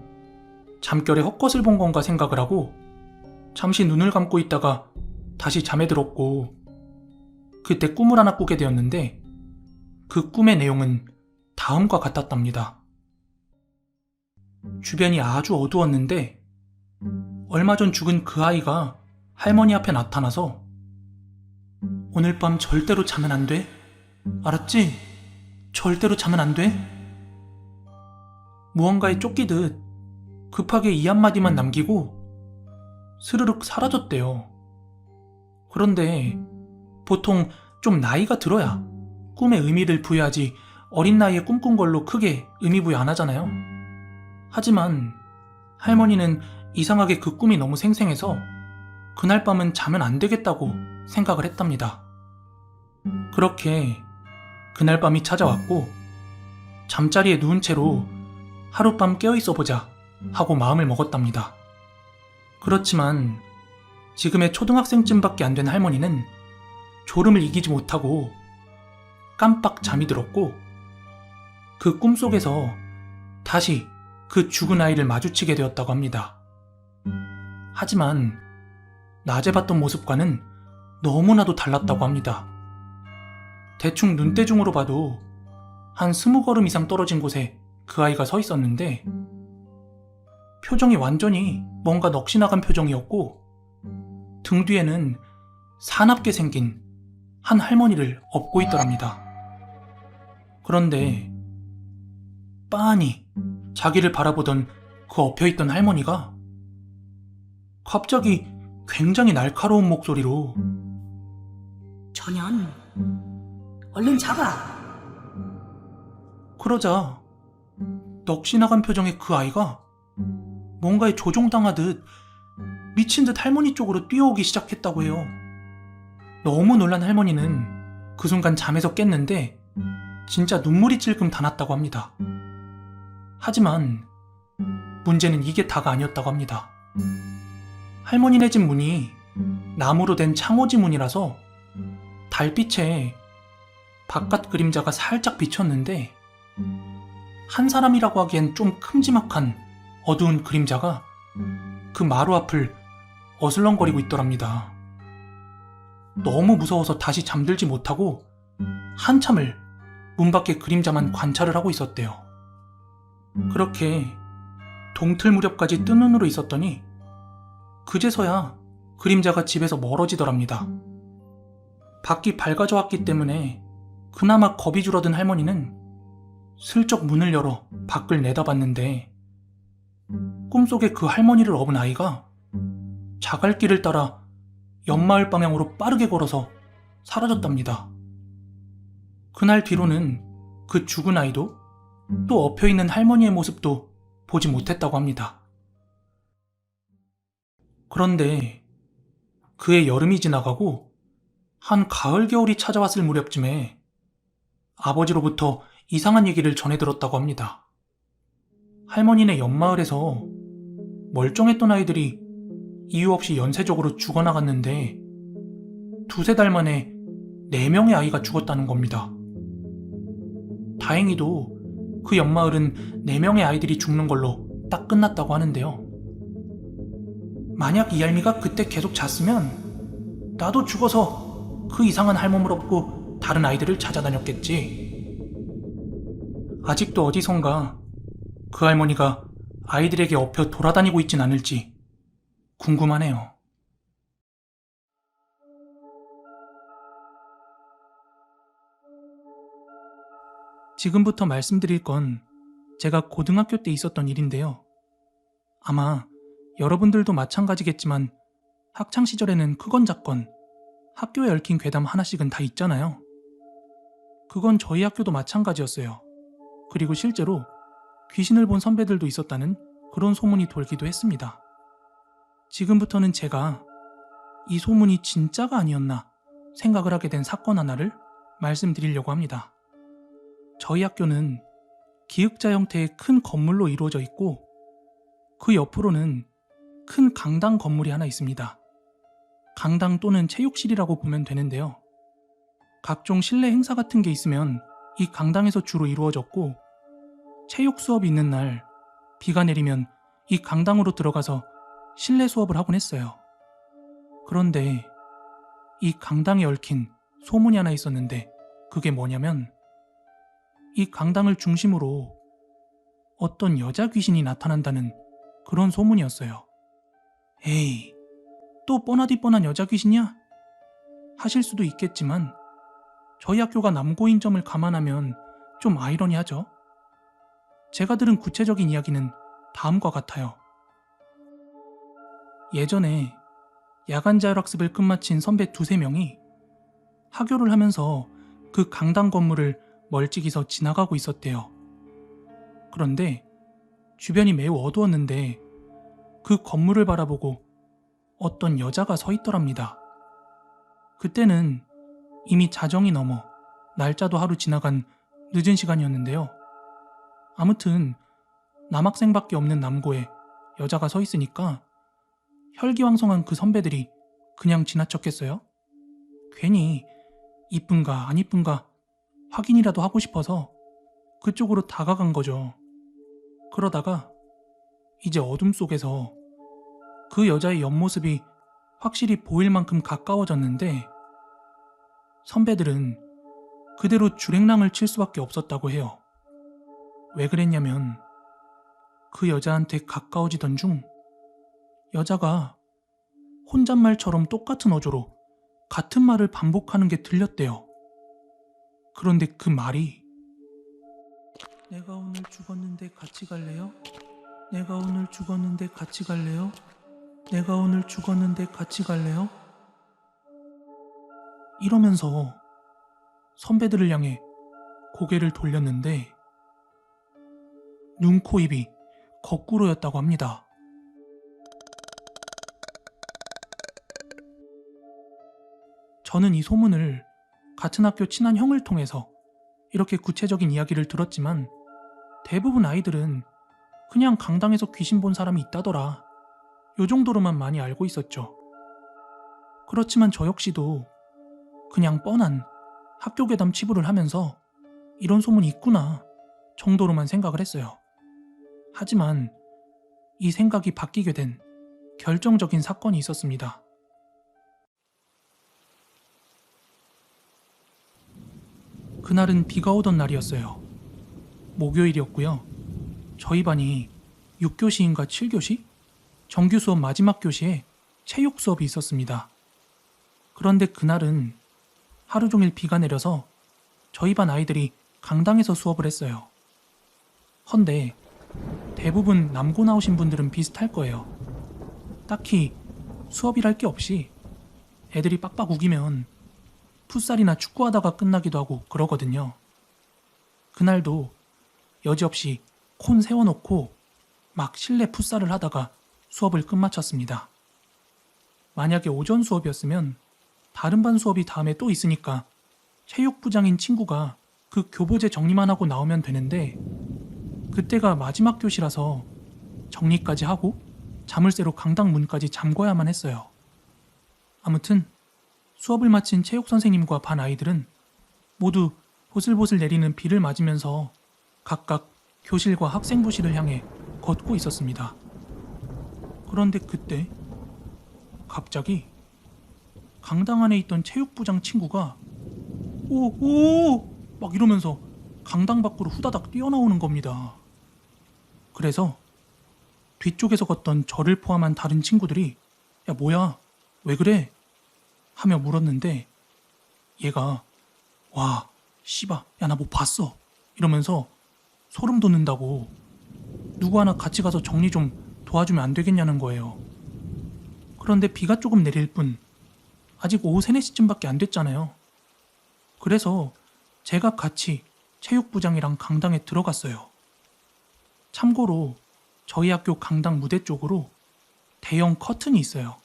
잠결에 헛것을 본 건가 생각을 하고 잠시 눈을 감고 있다가 다시 잠에 들었고, 그때 꿈을 하나 꾸게 되었는데 그 꿈의 내용은 다음과 같았답니다. 주변이 아주 어두웠는데 얼마 전 죽은 그 아이가 할머니 앞에 나타나서 오늘 밤 절대로 자면 안 돼? 알았지? 절대로 자면 안 돼? 무언가에 쫓기듯 급하게 이 한마디만 남기고 스르륵 사라졌대요. 그런데 보통 좀 나이가 들어야 꿈에 의미를 부여하지 어린 나이에 꿈꾼 걸로 크게 의미 부여 안 하잖아요. 하지만 할머니는 이상하게 그 꿈이 너무 생생해서 그날 밤은 자면 안 되겠다고 생각을 했답니다. 그렇게 그날 밤이 찾아왔고 잠자리에 누운 채로 하룻밤 깨어있어 보자 하고 마음을 먹었답니다. 그렇지만 지금의 초등학생쯤밖에 안 된 할머니는 졸음을 이기지 못하고 깜빡 잠이 들었고 그 꿈속에서 다시 그 죽은 아이를 마주치게 되었다고 합니다. 하지만 낮에 봤던 모습과는 너무나도 달랐다고 합니다. 대충 눈대중으로 봐도 한 20걸음 이상 떨어진 곳에 그 아이가 서 있었는데 표정이 완전히 뭔가 넋이 나간 표정이었고 등 뒤에는 사납게 생긴 한 할머니를 업고 있더랍니다. 그런데 빤히 자기를 바라보던 그 엎혀있던 할머니가 갑자기 굉장히 날카로운 목소리로 전현, 얼른 잡아. 그러자 넋이 나간 표정의 그 아이가 뭔가에 조종당하듯 미친 듯 할머니 쪽으로 뛰어오기 시작했다고 해요. 너무 놀란 할머니는 그 순간 잠에서 깼는데 진짜 눈물이 찔끔 다 났다고 합니다. 하지만 문제는 이게 다가 아니었다고 합니다. 할머니네 집 문이 나무로 된 창호지 문이라서 달빛에 바깥 그림자가 살짝 비쳤는데 한 사람이라고 하기엔 좀 큼지막한 어두운 그림자가 그 마루 앞을 어슬렁거리고 있더랍니다. 너무 무서워서 다시 잠들지 못하고 한참을 문 밖의 그림자만 관찰을 하고 있었대요. 그렇게 동틀 무렵까지 뜬 눈으로 있었더니 그제서야 그림자가 집에서 멀어지더랍니다. 밖이 밝아져 왔기 때문에 그나마 겁이 줄어든 할머니는 슬쩍 문을 열어 밖을 내다봤는데 꿈속에 그 할머니를 업은 아이가 자갈길을 따라 옆마을 방향으로 빠르게 걸어서 사라졌답니다. 그날 뒤로는 그 죽은 아이도 또 엎혀있는 할머니의 모습도 보지 못했다고 합니다. 그런데 그해 여름이 지나가고 한 가을 겨울이 찾아왔을 무렵쯤에 아버지로부터 이상한 얘기를 전해 들었다고 합니다. 할머니네 옆마을에서 멀쩡했던 아이들이 이유 없이 연쇄적으로 죽어나갔는데 두세 달 만에 4명의 아이가 죽었다는 겁니다. 다행히도 그 옆마을은 4명의 아이들이 죽는 걸로 딱 끝났다고 하는데요. 만약 이할미가 그때 계속 잤으면 나도 죽어서 그 이상한 할멈을 업고 다른 아이들을 찾아다녔겠지. 아직도 어디선가 그 할머니가 아이들에게 엎혀 돌아다니고 있진 않을지 궁금하네요. 지금부터 말씀드릴 건 제가 고등학교 때 있었던 일인데요. 아마 여러분들도 마찬가지겠지만 학창시절에는 크건 작건 학교에 얽힌 괴담 하나씩은 다 있잖아요. 그건 저희 학교도 마찬가지였어요. 그리고 실제로 귀신을 본 선배들도 있었다는 그런 소문이 돌기도 했습니다. 지금부터는 제가 이 소문이 진짜가 아니었나 생각을 하게 된 사건 하나를 말씀드리려고 합니다. 저희 학교는 기역자 형태의 큰 건물로 이루어져 있고 그 옆으로는 큰 강당 건물이 하나 있습니다. 강당 또는 체육실이라고 보면 되는데요. 각종 실내 행사 같은 게 있으면 이 강당에서 주로 이루어졌고 체육 수업이 있는 날 비가 내리면 이 강당으로 들어가서 실내 수업을 하곤 했어요. 그런데 이 강당에 얽힌 소문이 하나 있었는데 그게 뭐냐면 이 강당을 중심으로 어떤 여자 귀신이 나타난다는 그런 소문이었어요. 에이, 또 뻔하디 뻔한 여자 귀신이야? 하실 수도 있겠지만 저희 학교가 남고인 점을 감안하면 좀 아이러니하죠. 제가 들은 구체적인 이야기는 다음과 같아요. 예전에 야간 자율학습을 끝마친 선배 2~3명이 하교를 하면서 그 강당 건물을 멀찍이서 지나가고 있었대요. 그런데 주변이 매우 어두웠는데 그 건물을 바라보고 어떤 여자가 서 있더랍니다. 그때는 이미 자정이 넘어 날짜도 하루 지나간 늦은 시간이었는데요. 아무튼 남학생밖에 없는 남고에 여자가 서 있으니까 혈기왕성한 그 선배들이 그냥 지나쳤겠어요? 괜히 이쁜가 안 이쁜가 확인이라도 하고 싶어서 그쪽으로 다가간 거죠. 그러다가 이제 어둠 속에서 그 여자의 옆모습이 확실히 보일 만큼 가까워졌는데 선배들은 그대로 줄행랑을 칠 수밖에 없었다고 해요. 왜 그랬냐면 그 여자한테 가까워지던 중 여자가 혼잣말처럼 똑같은 어조로 같은 말을 반복하는 게 들렸대요. 그런데 그 말이 내가 오늘 죽었는데 같이 갈래요? 내가 오늘 죽었는데 같이 갈래요? 내가 오늘 죽었는데 같이 갈래요? 이러면서 선배들을 향해 고개를 돌렸는데 눈, 코, 입이 거꾸로였다고 합니다. 저는 이 소문을 같은 학교 친한 형을 통해서 이렇게 구체적인 이야기를 들었지만 대부분 아이들은 그냥 강당에서 귀신 본 사람이 있다더라. 요 정도로만 많이 알고 있었죠. 그렇지만 저 역시도 그냥 뻔한 학교 괴담 치부를 하면서 이런 소문이 있구나 정도로만 생각을 했어요. 하지만 이 생각이 바뀌게 된 결정적인 사건이 있었습니다. 그날은 비가 오던 날이었어요. 목요일이었고요. 저희 반이 6교시인가 7교시? 정규 수업 마지막 교시에 체육 수업이 있었습니다. 그런데 그날은 하루 종일 비가 내려서 저희 반 아이들이 강당에서 수업을 했어요. 헌데 대부분 남고 나오신 분들은 비슷할 거예요. 딱히 수업이랄 게 없이 애들이 빡빡 우기면 풋살이나 축구하다가 끝나기도 하고 그러거든요. 그날도 여지없이 콘 세워놓고 막 실내 풋살을 하다가 수업을 끝마쳤습니다. 만약에 오전 수업이었으면 다른 반 수업이 다음에 또 있으니까 체육부장인 친구가 그 교보제 정리만 하고 나오면 되는데 그때가 마지막 교시라서 정리까지 하고 자물쇠로 강당 문까지 잠궈야만 했어요. 아무튼 수업을 마친 체육 선생님과 반 아이들은 모두 보슬보슬 내리는 비를 맞으면서 각각 교실과 학생부실을 향해 걷고 있었습니다. 그런데 그때 갑자기 강당 안에 있던 체육부장 친구가 오! 막 이러면서 강당 밖으로 후다닥 뛰어나오는 겁니다. 그래서 뒤쪽에서 걷던 저를 포함한 다른 친구들이 야 뭐야 왜 그래? 하며 물었는데 얘가 와 씨바 야 나 뭐 봤어 이러면서 소름 돋는다고 누구 하나 같이 가서 정리 좀 도와주면 안 되겠냐는 거예요. 그런데 비가 조금 내릴 뿐 아직 오후 3, 4시쯤밖에 안 됐잖아요. 그래서 제가 같이 체육부장이랑 강당에 들어갔어요. 참고로 저희 학교 강당 무대 쪽으로 대형 커튼이 있어요.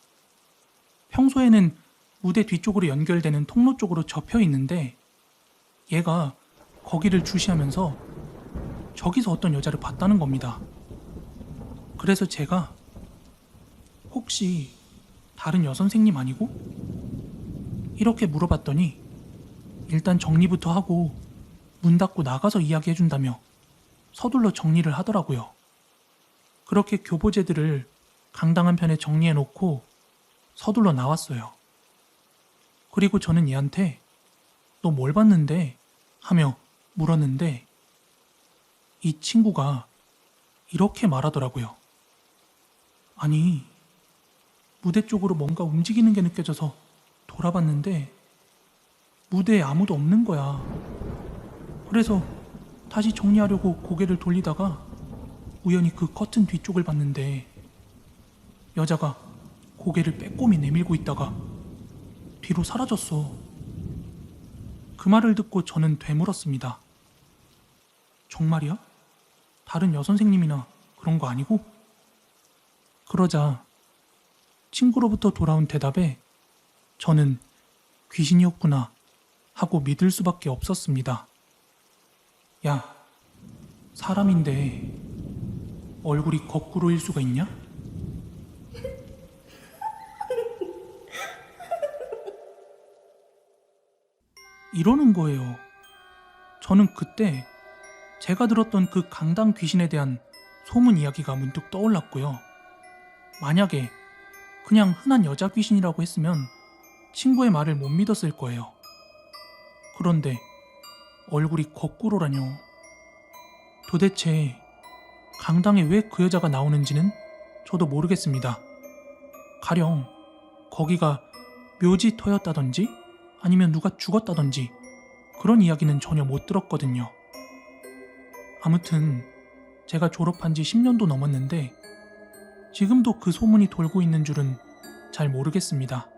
평소에는 무대 뒤쪽으로 연결되는 통로 쪽으로 접혀 있는데 얘가 거기를 주시하면서 저기서 어떤 여자를 봤다는 겁니다. 그래서 제가 혹시 다른 여선생님 아니고? 이렇게 물어봤더니 일단 정리부터 하고 문 닫고 나가서 이야기해준다며 서둘러 정리를 하더라고요. 그렇게 교보제들을 강당 한편에 정리해놓고 서둘러 나왔어요. 그리고 저는 얘한테 너 뭘 봤는데? 하며 물었는데 이 친구가 이렇게 말하더라고요. 아니, 무대 쪽으로 뭔가 움직이는 게 느껴져서 돌아봤는데 무대에 아무도 없는 거야. 그래서 다시 정리하려고 고개를 돌리다가 우연히 그 커튼 뒤쪽을 봤는데 여자가 고개를 빼꼼히 내밀고 있다가 뒤로 사라졌어. 그 말을 듣고 저는 되물었습니다. 정말이야? 다른 여선생님이나 그런 거 아니고? 그러자 친구로부터 돌아온 대답에 저는 귀신이었구나 하고 믿을 수밖에 없었습니다. 야, 사람인데 얼굴이 거꾸로일 수가 있냐? 이러는 거예요. 저는 그때 제가 들었던 그 강당 귀신에 대한 소문 이야기가 문득 떠올랐고요. 만약에 그냥 흔한 여자 귀신이라고 했으면 친구의 말을 못 믿었을 거예요. 그런데 얼굴이 거꾸로라뇨. 도대체 강당에 왜 그 여자가 나오는지는 저도 모르겠습니다. 가령 거기가 묘지터였다든지 아니면 누가 죽었다든지 그런 이야기는 전혀 못 들었거든요. 아무튼 제가 졸업한 지 10년도 넘었는데 지금도 그 소문이 돌고 있는 줄은 잘 모르겠습니다.